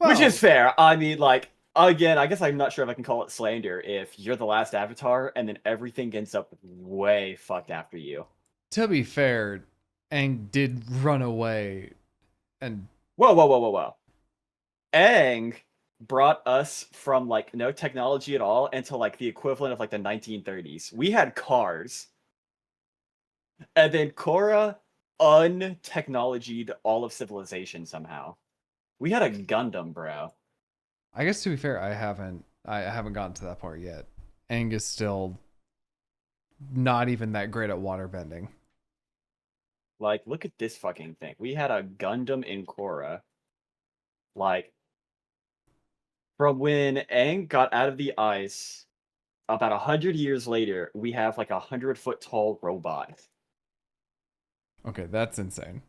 Which is Well, fair. I mean, like again, I guess I'm not sure if I can call it slander if you're the last Avatar and then everything ends up way fucked after you. to be fair, Aang did run away, and Whoa, whoa, whoa, whoa, whoa! Aang brought us from like no technology at all into like the equivalent of like the 1930s. We had cars. And then Korra untechnologied all of civilization somehow. We had a Gundam, bro. I guess to be fair, I haven't gotten to that part yet. Aang is still not even that great at waterbending. Like, look at this fucking thing. We had a Gundam in Korra. Like, from when Aang got out of the ice, about 100 years later, we have like 100-foot tall robot. Okay, that's insane.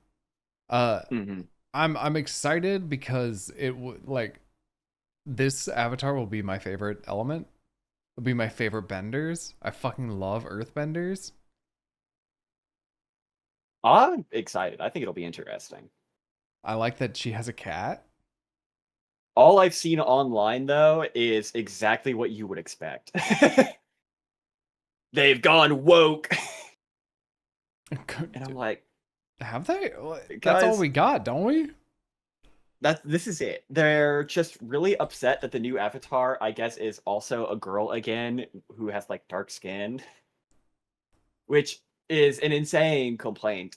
Uh, Mm-hmm. I'm excited because it would like this Avatar will be my favorite element. Will be my favorite benders. I fucking love earthbenders. I'm excited. I think it'll be interesting. I like that she has a cat. All I've seen online, though, is exactly what you would expect. They've gone woke. And I'm like, Have they? That's all guys, we got, don't we? this is it. They're just really upset that the new Avatar, I guess, is also a girl again who has like dark skin, which is an insane complaint.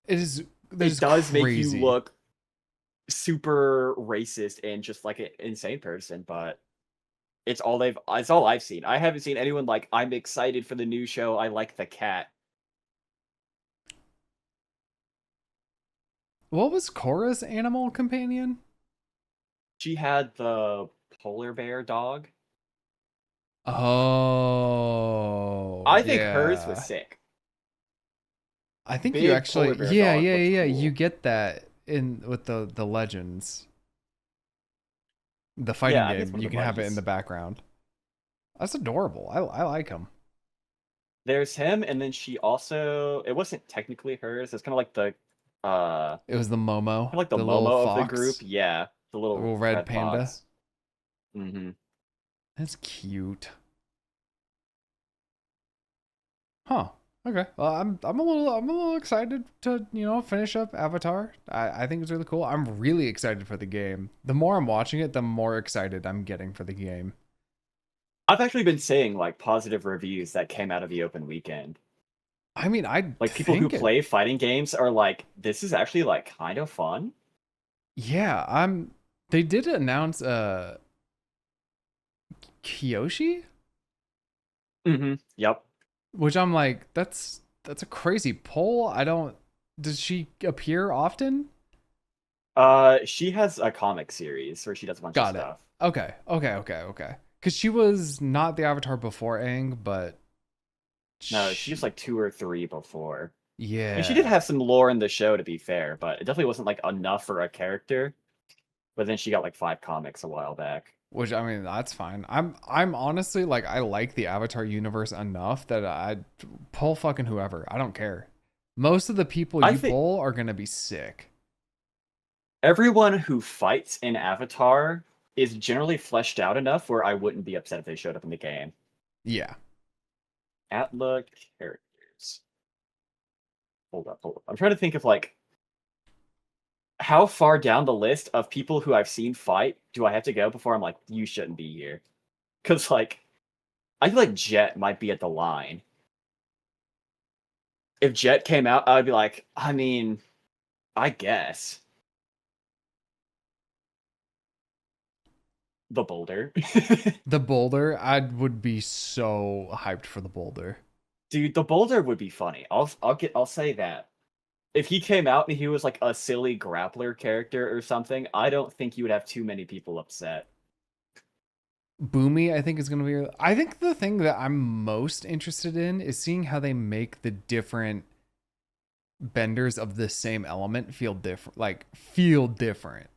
It is. That It is does make you crazy. look super racist and just like an insane person, but it's all I've seen. I haven't seen anyone like, I'm excited for the new show. I like the cat. What was Korra's animal companion? She had the polar bear dog. Oh, I think hers was yeah. sick. I think you Big actually, polar bear yeah, dog yeah, looked yeah, yeah. You cool. get that in with the legends, the fighting Yeah, I think it's game. one of You the can have it in the largest. background. That's adorable. I like him. There's him, and then she also it wasn't technically hers. It's kind of like the kind It was the of Momo, like the the little Momo of the group. fox, Yeah, the the little little red red panda. fox. Hmm. That's cute. Huh. Okay. Well, I'm a little excited to finish up Avatar. I think it's really cool. I'm really excited for the game. The more I'm watching it, the more excited I'm getting for the game. I've actually been seeing like positive reviews that came out of the open weekend. I mean, I Like people who think it. play fighting games are like, this is actually like kind of fun. Yeah, I'm. They did announce Kyoshi, Yep. which I'm like, that's a crazy poll. I don't. Does she appear often? She has a comic series where she does a bunch of Got it. stuff. Okay. Okay. Okay. Okay. Because she was not the Avatar before Aang, but No, she was she. like two or three before. And she did Yeah. have some lore in the show, to be fair, but it definitely wasn't like enough for a character. But then she got like five comics a while back. Which I mean, that's fine. I'm honestly like I like the Avatar universe enough that I'd pull fucking whoever. I don't care. Most of the people I you think pull are gonna be sick. everyone who fights in Avatar is generally fleshed out enough where I wouldn't be upset if they showed up in the game. Yeah. Atla characters. Hold up, hold up. I'm trying to think of like how far down the list of people who I've seen fight do I have to go before I'm like, you shouldn't be here? Because like I feel like Jet might be at the line. If Jet came out, I would be like, I mean, I guess the Boulder. The boulder, I would be so hyped for the boulder. Dude, the Boulder would be funny. I'll say that. If he came out and he was like a silly grappler character or something, I don't think you would have too many people upset. Boomy, I think is gonna be. I think the thing that I'm most interested in is seeing how they make the different benders of the same element feel different. Like feel different.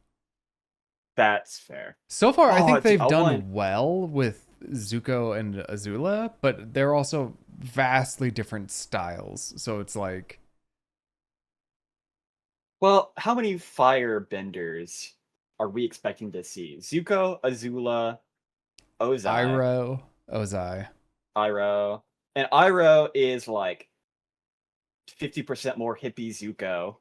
That's fair. So far, I Oh, think dude, they've I want. done well with Zuko and Azula, but they're also vastly different styles. So it's like Well, how many fire benders are we expecting to see? Zuko, Azula, Ozai, Iroh, Ozai. Iroh, and Iroh is like 50% more hippie Zuko.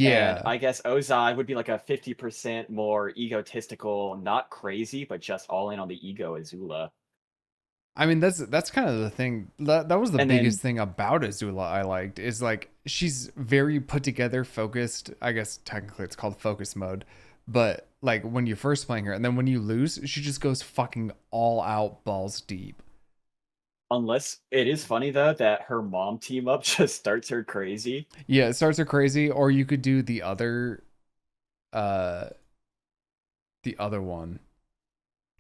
And Yeah. I guess Ozai would be like a 50% more egotistical, not crazy, but just all in on the ego Azula. I mean that's kind of the thing. That was the And biggest then thing about Azula I liked is like she's very put together, focused. I guess technically it's called focus mode, but like when you're first playing her and then when you lose, she just goes fucking all out balls deep. unless it is funny though that her mom team up just starts her crazy. Yeah, it starts her crazy or you could do uh the other one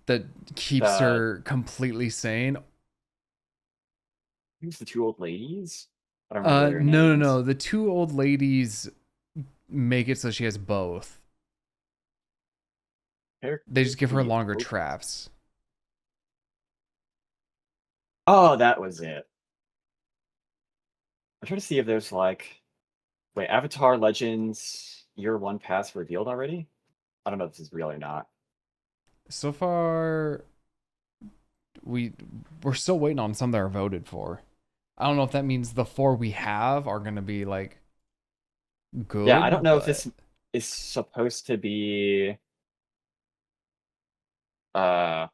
that keeps The her completely sane. who's the two old ladies? I don't remember their No, no, names. no. The two old ladies make it so she has both. They Characters just give her we longer hope. traps. Oh, that was it. I'm trying to see if there's like wait, Avatar Legends Year One Pass revealed already? I don't know if this is real or not. So far, we we're still waiting on some that are voted for. I don't know if that means the four we have are gonna be like Yeah, I don't good, know if but this is supposed to be uh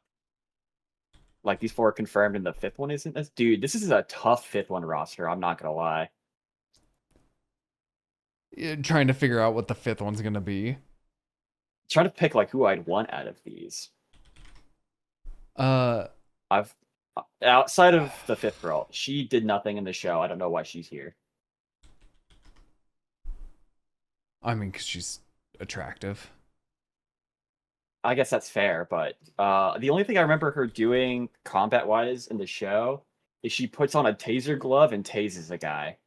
like these four are confirmed and the fifth one isn't this. Dude, this is a tough fifth one roster, I'm not gonna lie. trying to figure out what the fifth one's gonna be. Trying to pick like who I'd want out of these. Uh, I've outside of the fifth girl, she did nothing in the show. I don't know why she's here. I mean, cause she's attractive. I guess that's fair, but the only thing I remember her doing combat-wise in the show is she puts on a taser glove and tases a guy.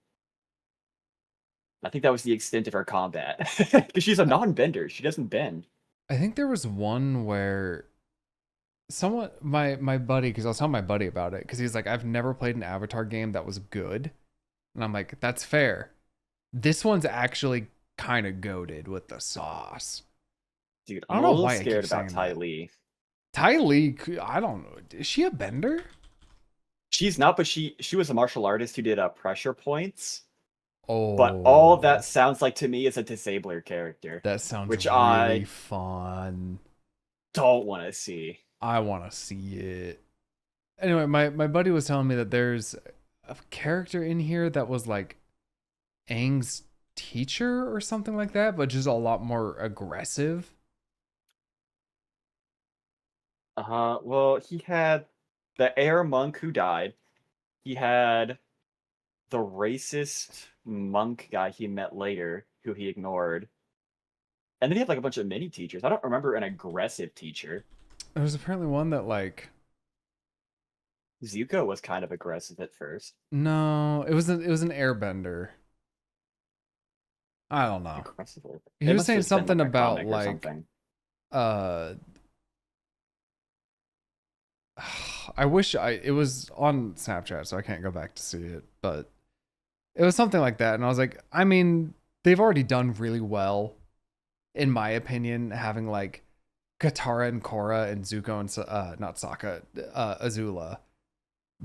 I think that was the extent of her combat. Because she's a non-bender. She doesn't bend. I think there was one where someone, my buddy, because I was telling my buddy about it, because he's like, I've never played an Avatar game that was good, and I'm like, that's fair. This one's actually kind of goated with the sauce. Dude, I I'm don't a know little why I scared keep about saying Ty that. Lee. Ty Lee, I don't know. Is she a bender? She's not, but she was a martial artist who did pressure points. But all that Oh, sounds like to me is a disabler character, that sounds which really I fun. don't want to see. I want to see it. Anyway, my buddy was telling me that there's a character in here that was like Aang's teacher or something like that, but just a lot more aggressive. Well, he had the air monk who died. He had the racist monk guy he met later, who he ignored. And then he had like a bunch of mini teachers. I don't remember an aggressive teacher. There's apparently one that like Zuko was kind of aggressive at first. no, it was an airbender. I don't know. Aggressive. He It was must have saying just been something like a about comic or like something. uh I wish it was on Snapchat, so I can't go back to see it, but it was something like that. And I was like, I mean, they've already done really well, in my opinion, having like Katara and Korra and Zuko and not Sokka, Azula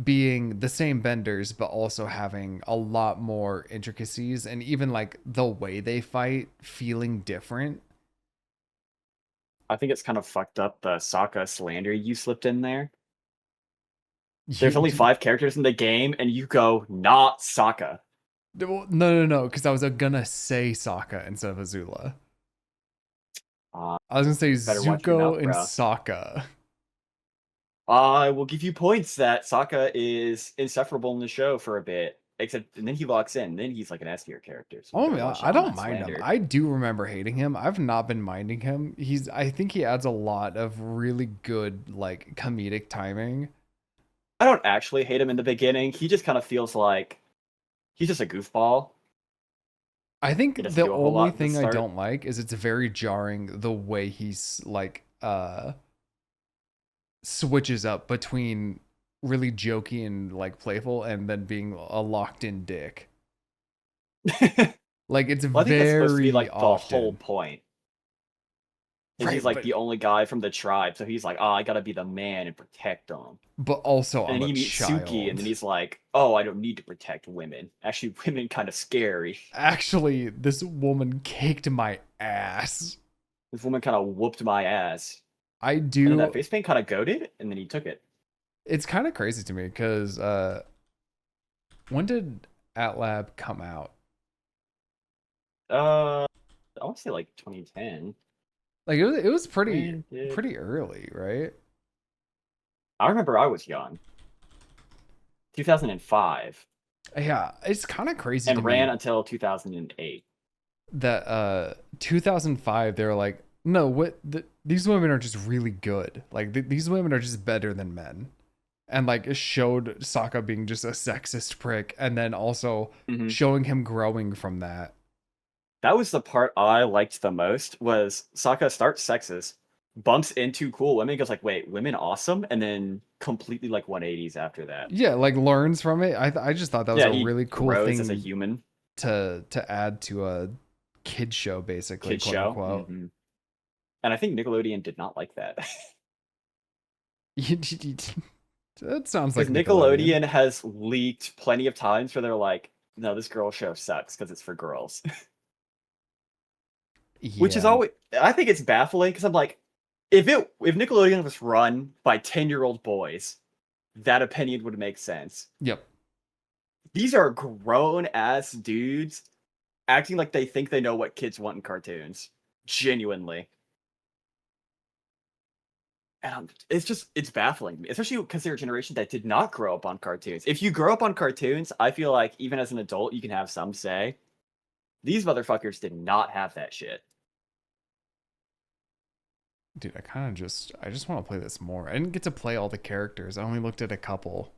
being the same benders, but also having a lot more intricacies and even like the way they fight feeling different. I think it's kind of fucked up the Sokka slander you slipped in there. There's You, only 5 characters in the game, and you go, not Sokka. no, because I was gonna say Sokka instead of Azula. Uh, I was gonna say better watch your mouth, Zuko and bro. Sokka. I will give you points that Sokka is insufferable in the show for a bit, except and then he locks in. Then he's like an S tier character. So you Oh, better yeah, watch I out on don't that mind him. slander. I do remember hating him. I've not been minding him. I think he adds a lot of really good, like, comedic timing. I don't actually hate him in the beginning. He just kind of feels like he's just a goofball. I He think doesn't the do a whole only lot at the thing I start. don't like is it's very jarring the way he's, like, switches up between really jokey and, like, playful and then being a locked in dick. Like, it's Well, I think that's supposed to be very like the whole often. point. Is he's Right, like but the only guy from the tribe, so he's like, oh, I gotta be the man and protect them. also And I'm then a he meets Suki, and then child. he's like, oh, I don't need to protect women. Actually, women kind of scary. Actually, this woman kicked my ass. This woman kind of whooped my ass. I And then that do. face paint kind of goaded, and then he took it. It's kind of crazy to me because when did Atlab come out? I want to say like 2010. Like it was pretty When did pretty early, right? I remember I was young. 2005 Yeah, it's kind of crazy to and ran me until 2008. that 2005 they were like, no, these women are just really good. Like these women are just better than men. And like it showed Sokka being just a sexist prick and then also Mm-hmm. showing him growing from that. That was the part I liked the most. Was Sokka starts sexist, bumps into cool women, goes like, "Wait, women awesome," and then completely like 180s after that. Yeah, like learns from it. I just thought that was Yeah, a he really cool grows as a thing human. to add to a kid show, basically, Kid quote show. unquote. And I think Nickelodeon did not like that. That sounds like Because Nickelodeon. Nickelodeon has leaked plenty of times where they're like, no, this girl show sucks because it's for girls. Which is Yeah. always, I think it's baffling because I'm like, if Nickelodeon was run by 10-year-old boys, that opinion would make sense. Yep. These are grown ass dudes acting like they think they know what kids want in cartoons. Genuinely. And it's baffling to me, especially because they're a generation that did not grow up on cartoons. If you grow up on cartoons, I feel like even as an adult, you can have some say. These motherfuckers did not have that shit. Dude, I just want to play this more. I didn't get to play all the characters. I only looked at a couple.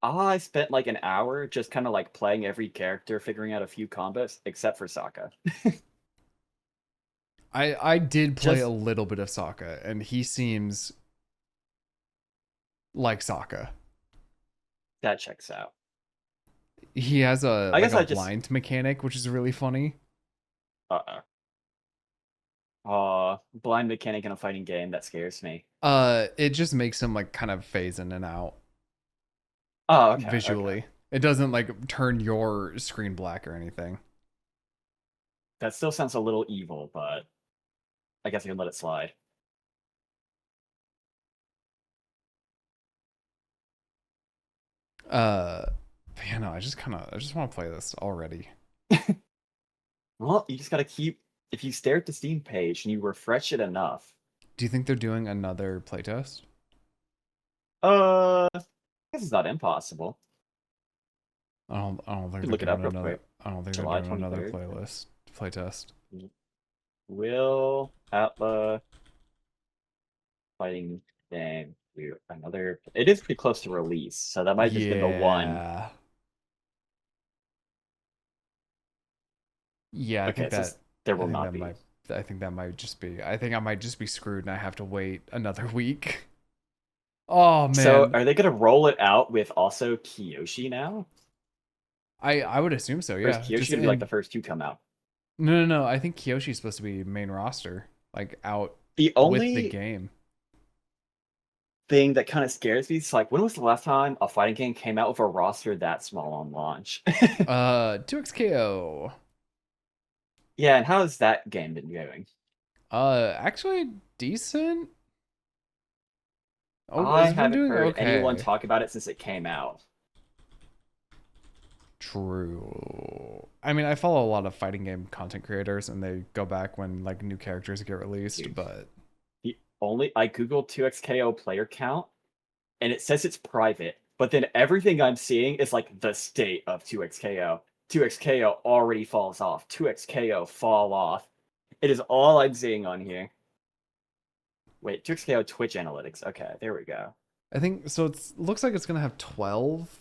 I spent like an hour just kind of like playing every character, figuring out a few combos, except for Sokka. I did play a Just little bit of Sokka, and he seems like Sokka. that checks out. He has a I like guess a I just blind mechanic, which is really funny. uh blind mechanic in a fighting game, that scares me. It just makes him like kind of phase in and out Oh, okay, okay. visually. It doesn't like turn your screen black or anything. That still sounds a little evil, but I guess I can let it slide. Uh, yeah, no, I just want to play this already. Well, you just gotta keep if you stare at the Steam page and you refresh it enough. Do you think they're doing another playtest? I guess it's not impossible. I don't You think can they're look it up doing real another. quick. I don't think they're July doing another 23rd. playtest. Will Atla fighting game do another? It is pretty close to release, so that might have just been the one. Yeah, yeah. Okay, it says there will not be. I think that might just be. I think I might just be screwed, and I have to wait another week. Oh So man, are they gonna roll it out with also Kiyoshi now? I would assume so. Or is Yeah, Kiyoshi just gonna be like the in. first two come out? No. I think Kyoshi's supposed to be main roster, like out The with the only game. thing that kind of scares me is like, when was the last time a fighting game came out with a roster that small on launch? 2XKO. Yeah, and how has that game been going? Actually decent. Oh, I it's been haven't doing heard anyone okay. talk about it since it came out. True. I mean, I follow a lot of fighting game content creators, and they go back when like new characters get released. Dude, But the only I googled 2XKO player count and it says it's private, but then everything I'm seeing is like the state of 2XKO. 2XKO already falls off. 2XKO fall off. It is all I'm seeing on here. Wait, 2XKO Twitch analytics. Okay, there we go. I think so. It looks like it's gonna have 12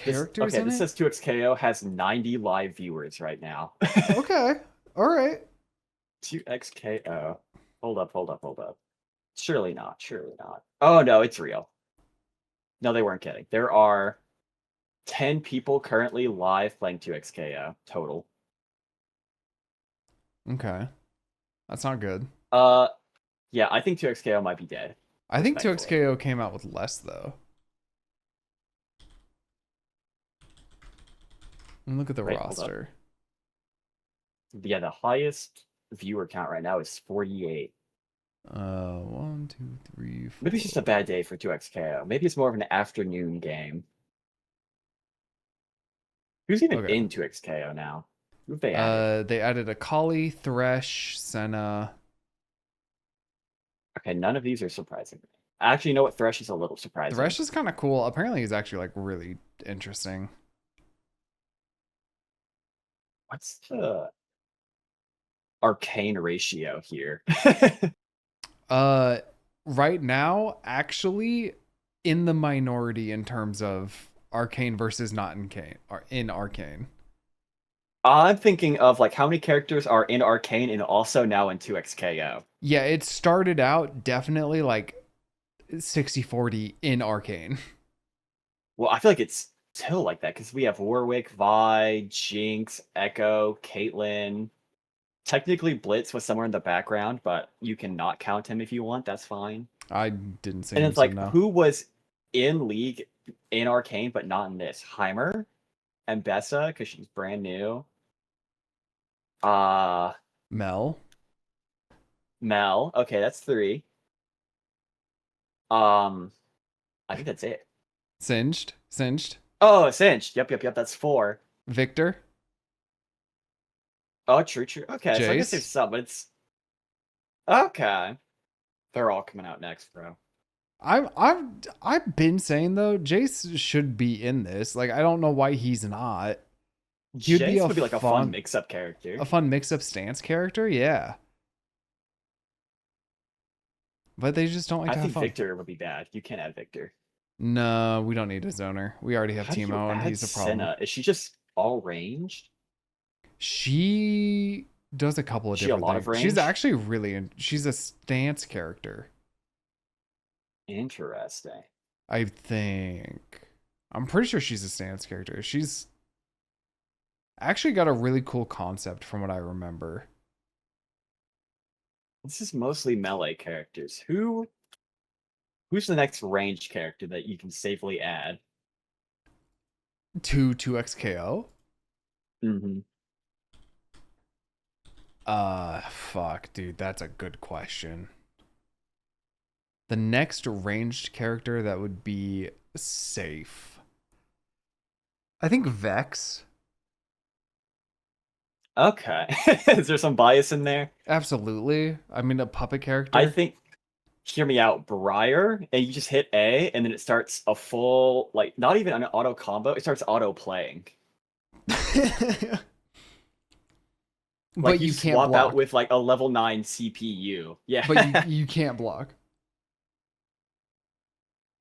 This characters okay, in this it. says 2XKO has 90 live viewers right now. Okay. All right. 2XKO. Hold up. Surely not. Surely not. Oh no, it's real. No, they weren't kidding. There are 10 people currently live playing 2XKO total. Okay. That's not good. Uh, yeah, I think 2XKO might be dead. I think Respectfully. 2XKO came out with less though. And look at the Wait, hold up. roster. Yeah, the highest viewer count right now is 48. 1, 2, 3, Maybe it's just a 4. bad day for 2XKO. Maybe it's more of an afternoon game. Who's even Okay. in 2XKO now? Who've they added? They added Akali, Thresh, Senna. Okay, none of these are surprising. Actually, you know what? Thresh is a little surprising. Thresh is kind of cool. Apparently, he's actually like really interesting. What's the arcane ratio here? Uh, right now, actually, in the minority in terms of Arcane versus not in Arcane. I'm thinking of like how many characters are in Arcane and also now in 2XKO. Yeah, it started out definitely like 60-40 in Arcane. Well, I feel like it's still like that because we have Warwick, Vi, Jinx, Echo, Caitlyn. Technically, Blitz was somewhere in the background, but you can not count him if you want. That's fine. I didn't see And him, it's so like, no. who was in League in Arcane, but not in this? Heimer and Bessa, because she's brand new. Uh Mel, Mel. Okay, that's three. Um, I think that's it. Singed, Oh, Cinch. Yep. That's four. Victor, Oh, true. Okay, so I guess there's Jace. some, but it's okay. They're all coming out next, bro. I've been saying though, Jace should be in this. Like, I don't know why he's not. He would be Jace would be like a fun mix-up character. a fun mix-up stance character. Yeah. but they just don't like I to have think fun. Victor would be bad. You can't add Victor. No, we don't need a zoner. We already have How do you Teemo, and add he's a problem. Senna? Is she just all ranged? She does a couple of Is she a different lot of things. She's range? actually she's a stance character, Interesting. I think. I'm pretty sure she's a stance character. She's actually got a really cool concept from what I remember. This is mostly melee characters. Who's the next ranged character that you can safely add? 2xKO? Mm-hmm. Fuck, dude, that's a good question. The next ranged character that would be safe. I think Vex. Okay. Is there some bias in there? Absolutely. I mean, a puppet I character. think, hear me out, Briar, and you just hit A, and then it starts a full, like, not even an auto combo, it starts auto playing. But Like, you you can't swap out block. with, like, a level 9 CPU. Yeah. But you can't block.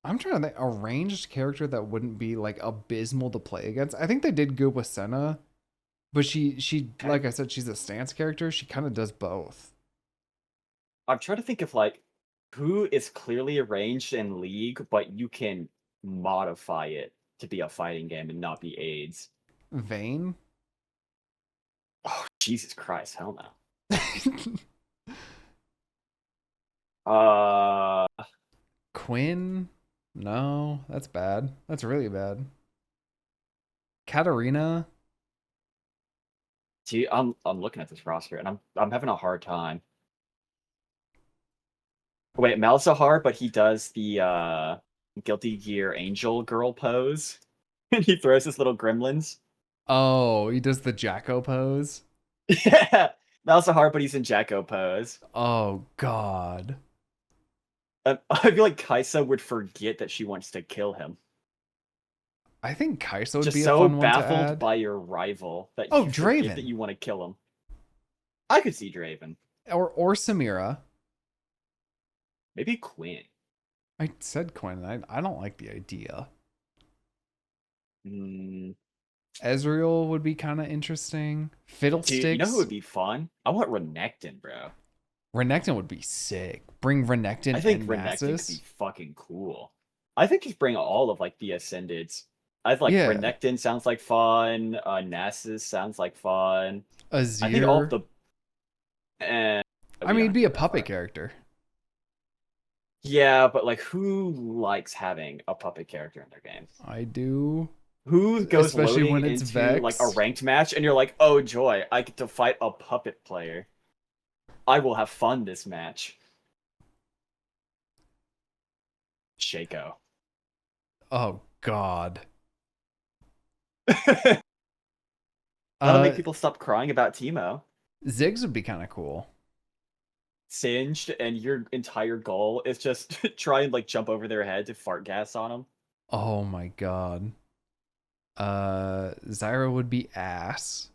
I'm trying to think a ranged character that wouldn't be like abysmal to play against. I think they did good with Senna, but she like I said, she's a stance character. She kind of does both. I'm trying to think of, like, who is clearly arranged in League, but you can modify it to be a fighting game and not be AIDS. Vayne. Oh, Jesus Christ, hell no. Uh, Quinn. No, that's bad. That's really bad. Katarina. see, I'm looking at this roster and I'm having a hard time. Wait, Malzahar, but he does the Guilty Gear Angel girl pose. And he throws his little gremlins. Oh, he does the Jacko pose. Yeah, Malzahar, but he's in Jacko pose. Oh God. I feel like Kaisa would forget that she wants to kill him. I think Kai'Sa would Just be a so fun one to baffled add. by your rival that Oh, you forget that Draven. you want to kill him. I could see Draven. Or Samira. Maybe Quinn. I said Quinn. I don't like the idea. Mm, Ezreal would be kind of interesting. dude, you know who Fiddlesticks. would be fun? I want Renekton, bro. Renekton would be sick. Bring I Renekton think and Renekton could be Nasus. fucking cool. I think just bring all of like the Ascendeds. I like Yeah. Renekton sounds like fun. Nasus sounds like fun. I think all of Azir. the I we mean, don't he'd have to be a go that puppet far. character. Yeah, but like who likes having a puppet character in their game? I do. Who goes Especially loading when it's into like a Vex. ranked match and you're like, oh joy, I get to fight a puppet player. I will have fun this match. Shaco. Oh, God. That'll make people stop crying about Teemo. Ziggs would be kind of cool. Singed, and your entire goal is just try and like jump over their head to fart gas on them. Oh, my God. Zyra would be ass.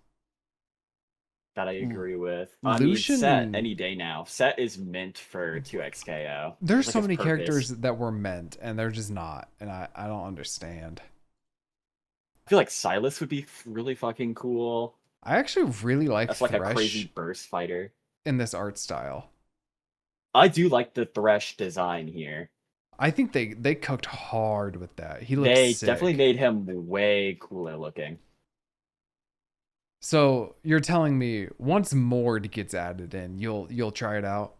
That I agree with. I mean, Set Lucian. any day now. Set is meant for 2xKO. There's Like so his many purpose. characters that were meant, and they're just not. And I don't understand. I feel like Silas would be really fucking cool. I actually really like That's like a Thresh crazy burst fighter. in this art style. I do like the Thresh design here. I think they cooked hard with that. He looks They sick. definitely made him way cooler looking. So you're telling me once Mord gets added in, you'll try it out?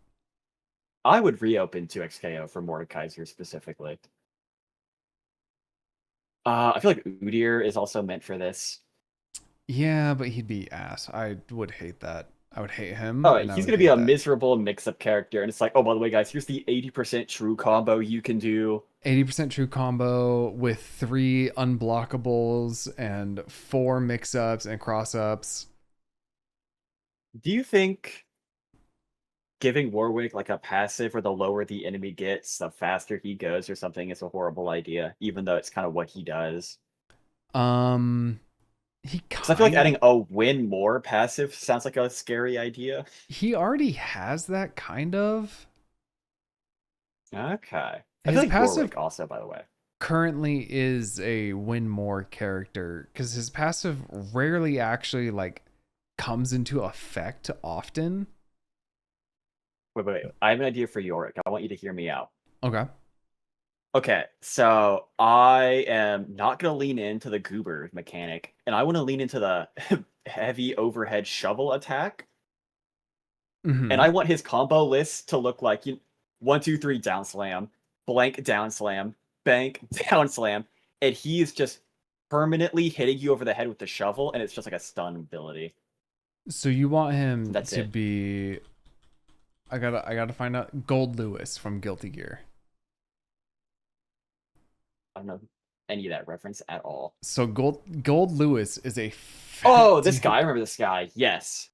I would reopen 2xKO for Mordekaiser specifically. I feel like Udyr is also meant for this. Yeah, but he'd be ass. I would hate that. I would hate him, Oh, and I he's would gonna be hate a that. miserable mix-up character, and it's like, oh, by the way, guys, here's the 80% true combo you can do. 80% true combo with 3 unblockables and 4 mix-ups and cross-ups. Do you think giving Warwick like a passive where the lower the enemy gets, the faster he goes or something is a horrible idea, even though it's kind of what he does? He Because I feel like kind adding a win more passive sounds like a scary idea. he already has that kind of. Okay. I feel His like passive Yorick also, by the way. currently is a win more character because his passive rarely actually like comes into effect often. Wait. I have an idea for Yorick. I want you to hear me out. Okay. Okay, so I am not going to lean into the goober mechanic, and I want to lean into the heavy overhead shovel attack. And Mm-hmm. I want his combo list to look like 1, 2, 3 down slam, blank down slam, bank down slam, and he is just permanently hitting you over the head with the shovel, and it's just like a stun ability. So you want him That's to it. be I gotta find out Gold Lewis from Guilty Gear. I don't know any of that reference at all. So Gold Lewis is a Oh, this dude, guy. I remember this guy. Yes.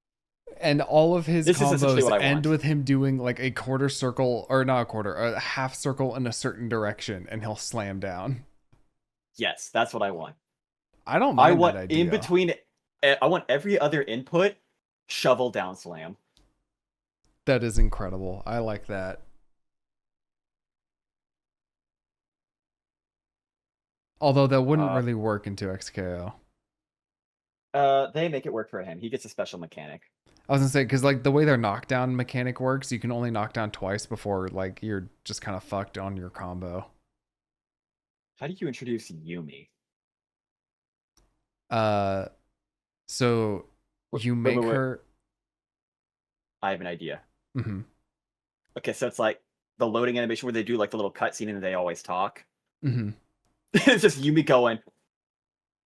and all of his This is essentially combos what I end want. with him doing like a quarter circle or not a quarter, a half circle in a certain direction, and he'll slam down. Yes, that's what I want. I don't I mind that want in idea. between. I want every other input shovel down slam. That is incredible. I like that. Although that wouldn't Uh, really work into XKO. they make it work for him. He gets a special mechanic. I was gonna say because like the way their knockdown mechanic works, you can only knock down twice before like you're just kind of fucked on your combo. How do you introduce Yumi? Uh, so you make Wait. her. I have an idea. Mm-hmm, Okay, so it's like the loading animation where they do like the little cutscene and they always talk. mm-hmm. It's just Yumi going,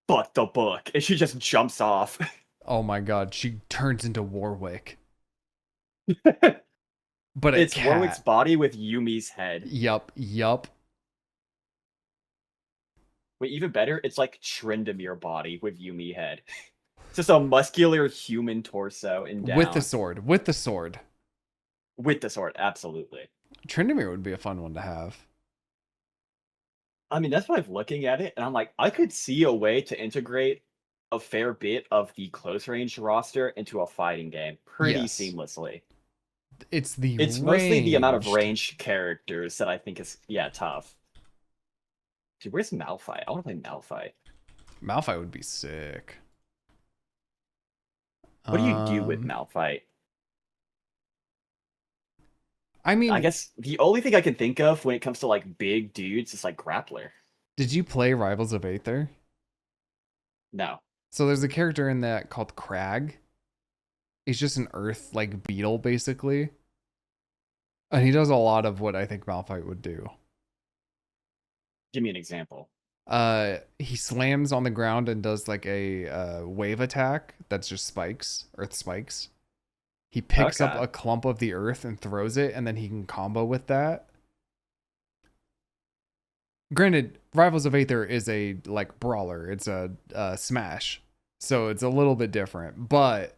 "But the book," and she just jumps off. Oh my god, she turns into Warwick, but a It's Warwick's cat. body with Yumi's head. Yup. Wait, even better, it's like Trindamere body with Yumi head. It's just a muscular human torso and With the down sword. With the sword. with the sword. Absolutely. Tryndamere would be a fun one to have. I mean, that's why I'm looking at it, and I'm like, I could see a way to integrate a fair bit of the close range roster into a fighting game pretty Yes. seamlessly. It's the It's mostly the amount of ranged. ranged characters that I think is tough. Dude, where's Malphite? I want to play Malphite. Malphite would be sick. What do you do with Um, Malphite? I I mean, guess the only thing I can think of when it comes to like big dudes is like grappler. did you play Rivals of Aether? No. So there's a character in that called Crag. He's just an earth like beetle basically. And he does a lot of what I think Malphite would do. Give me an example. He slams on the ground and does like a wave attack that's just spikes, earth spikes. He picks up Okay. a clump of the earth and throws it, and then he can combo with that. Granted, Rivals of Aether is a like brawler. It's a smash, so it's a little bit different, but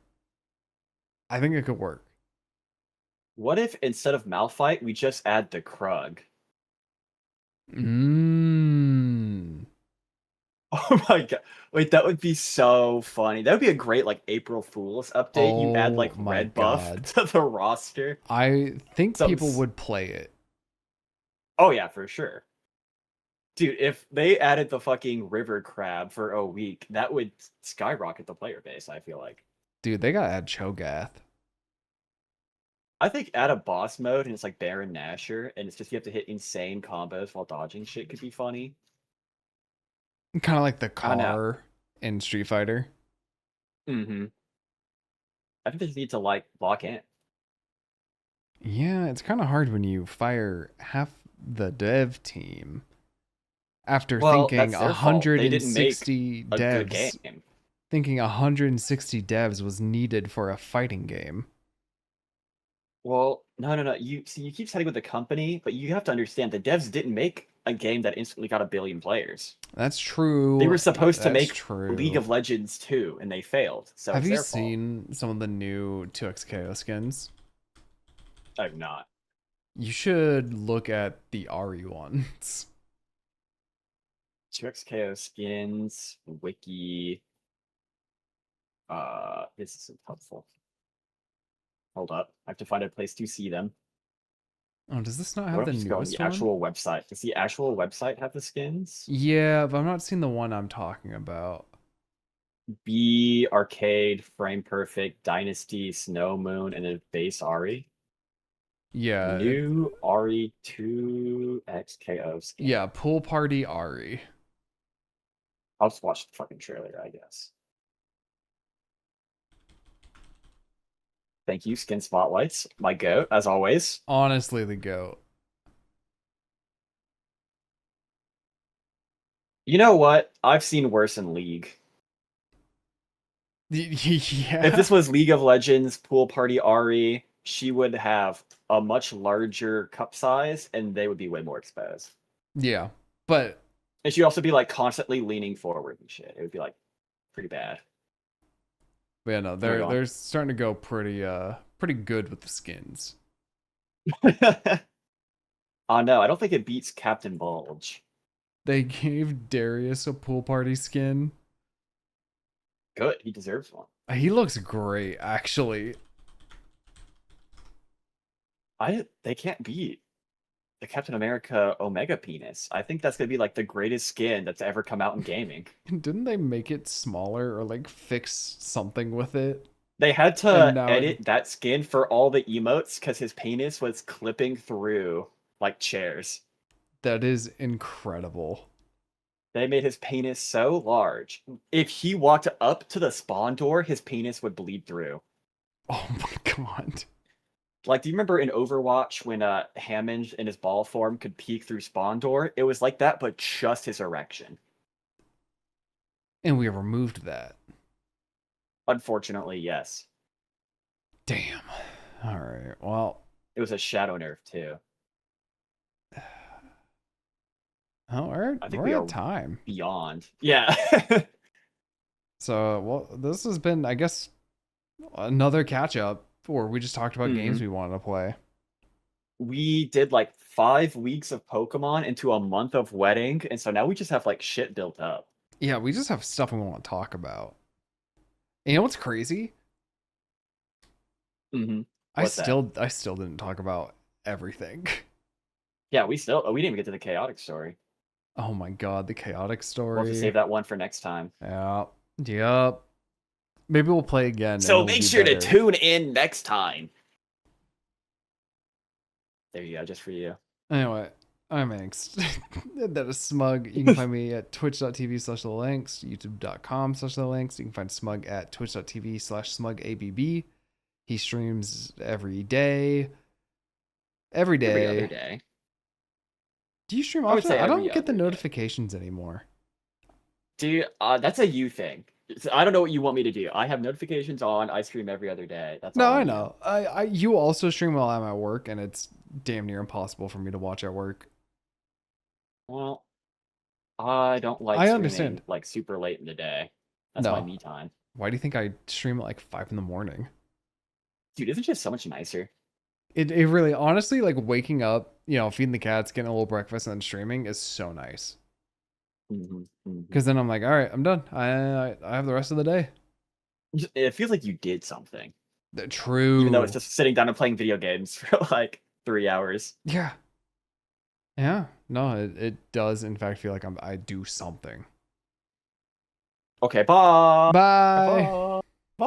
I think it could work. What if instead of Malphite, we just add the Krug? Mmm. Oh my god. Wait, that would be so funny. That would be a great like April Fool's update. You add Oh like my red buff god. to the roster. I think Something people would play it. Oh yeah, for sure. Dude, if they added the fucking river crab for a week, that would skyrocket the player base, I feel like. Dude, they gotta add Cho'Gath. I think add a boss mode and it's like Baron Nashor, and it's just you have to hit insane combos while dodging shit could be funny. Kind of like the I don't know. car in Street Fighter. Mm-hmm. I think they just need to like lock in. Yeah, it's kind of hard when you fire half the dev team after Well, thinking that's their fault. They didn't make 160 a good devs. game. Thinking 160 devs was needed for a fighting game. Well, no. You see, you keep siding with the company, but you have to understand the devs didn't make a game that instantly got 1 billion players. That's They were true. supposed to That's make League true. of Legends 2, and they failed. So Have it's you their fault. seen some of the new 2XKO skins? I'm not. You should look at the Ari ones. 2XKO skins, wiki. This isn't helpful. Hold up. I have to find a place to see them. Oh, does this not What have if the I just go on newest the one? actual website? Does the actual website have the skins? Yeah, but I'm not seeing the one I'm talking about. B Arcade, Frame Perfect, Dynasty, Snow Moon, and then Base Ari. Yeah, New Ari 2 XKO skin. yeah, Pool Party Ari. I'll just watch the fucking trailer, I guess. Thank you, Skin Spotlights. My goat, as always. Honestly, the goat. You know what? I've seen worse in League. If Yeah, this was League of Legends Pool Party Ari, she would have a much larger cup size and they would be way more exposed. yeah, but And she'd also be like constantly leaning forward and shit. It would be like pretty bad. yeah, no, Where are they're starting to go pretty good with the skins. we going? Oh no, I don't think it beats Captain Bulge. They gave Darius a Pool Party skin. Good, he deserves one. He looks great, actually. They can't beat the Captain America Omega penis. I think that's gonna be like the greatest skin that's ever come out in gaming. Didn't they make it smaller or like fix something with it? They had And to now edit that skin for all the emotes because his penis was clipping through like chairs. that is incredible. They made his penis so large. If he walked up to the spawn door, his penis would bleed through. Oh my god. Like, do you remember in Overwatch when Hammond in his ball form could peek through spawn door? It was like that, but just his erection. And we removed that. Unfortunately, yes. Damn. All right. Well, It was a shadow nerf too. oh, I think we're we at are time. beyond. Yeah. So, well, this has been, I guess, another catch up where we just talked about games we wanted to play. We did like 5 weeks of Pokemon into a month of wedding, and so now we just have like shit built up. Yeah, we just have stuff we want to talk about. And you know what's crazy? Mm-hmm. What's that? I still didn't talk about everything. Yeah, we didn't even get to the chaotic story. Oh my god, the chaotic We'll have to story. save that one for next time. Yeah. Yep. Maybe we'll play again. So and make it'll sure be to better. tune in next time. There you go, just for you. Anyway, I'm Angst. That is Smug. You can find me at twitch.tv/links, youtube.com/links. You can find Smug at twitch.tv/smugabb. He streams every day. Every day. Every other day. Do you stream I would often? say I every don't get the other day. notifications anymore. Dude, that's a you thing. I don't know what you want me to do. I have notifications on. I stream every other day. That's No, all I I know. You also stream while I'm at work, and it's damn near impossible for me to watch at work. Well, I don't like I streaming understand. like super late in the day. That's my No. me time. Why do you think I stream at like 5 in the morning? Dude, isn't it just so much nicer? It really, honestly, like waking up, feeding the cats, getting a little breakfast, and then streaming is so nice. Because then I'm like, all right, I'm done. I have the rest of the day. It feels like you did something. True. Even though it's just sitting down and playing video games for like 3 hours. Yeah. Yeah. No, it does in fact feel like I do something. Okay, bye. Bye. Bye. Bye.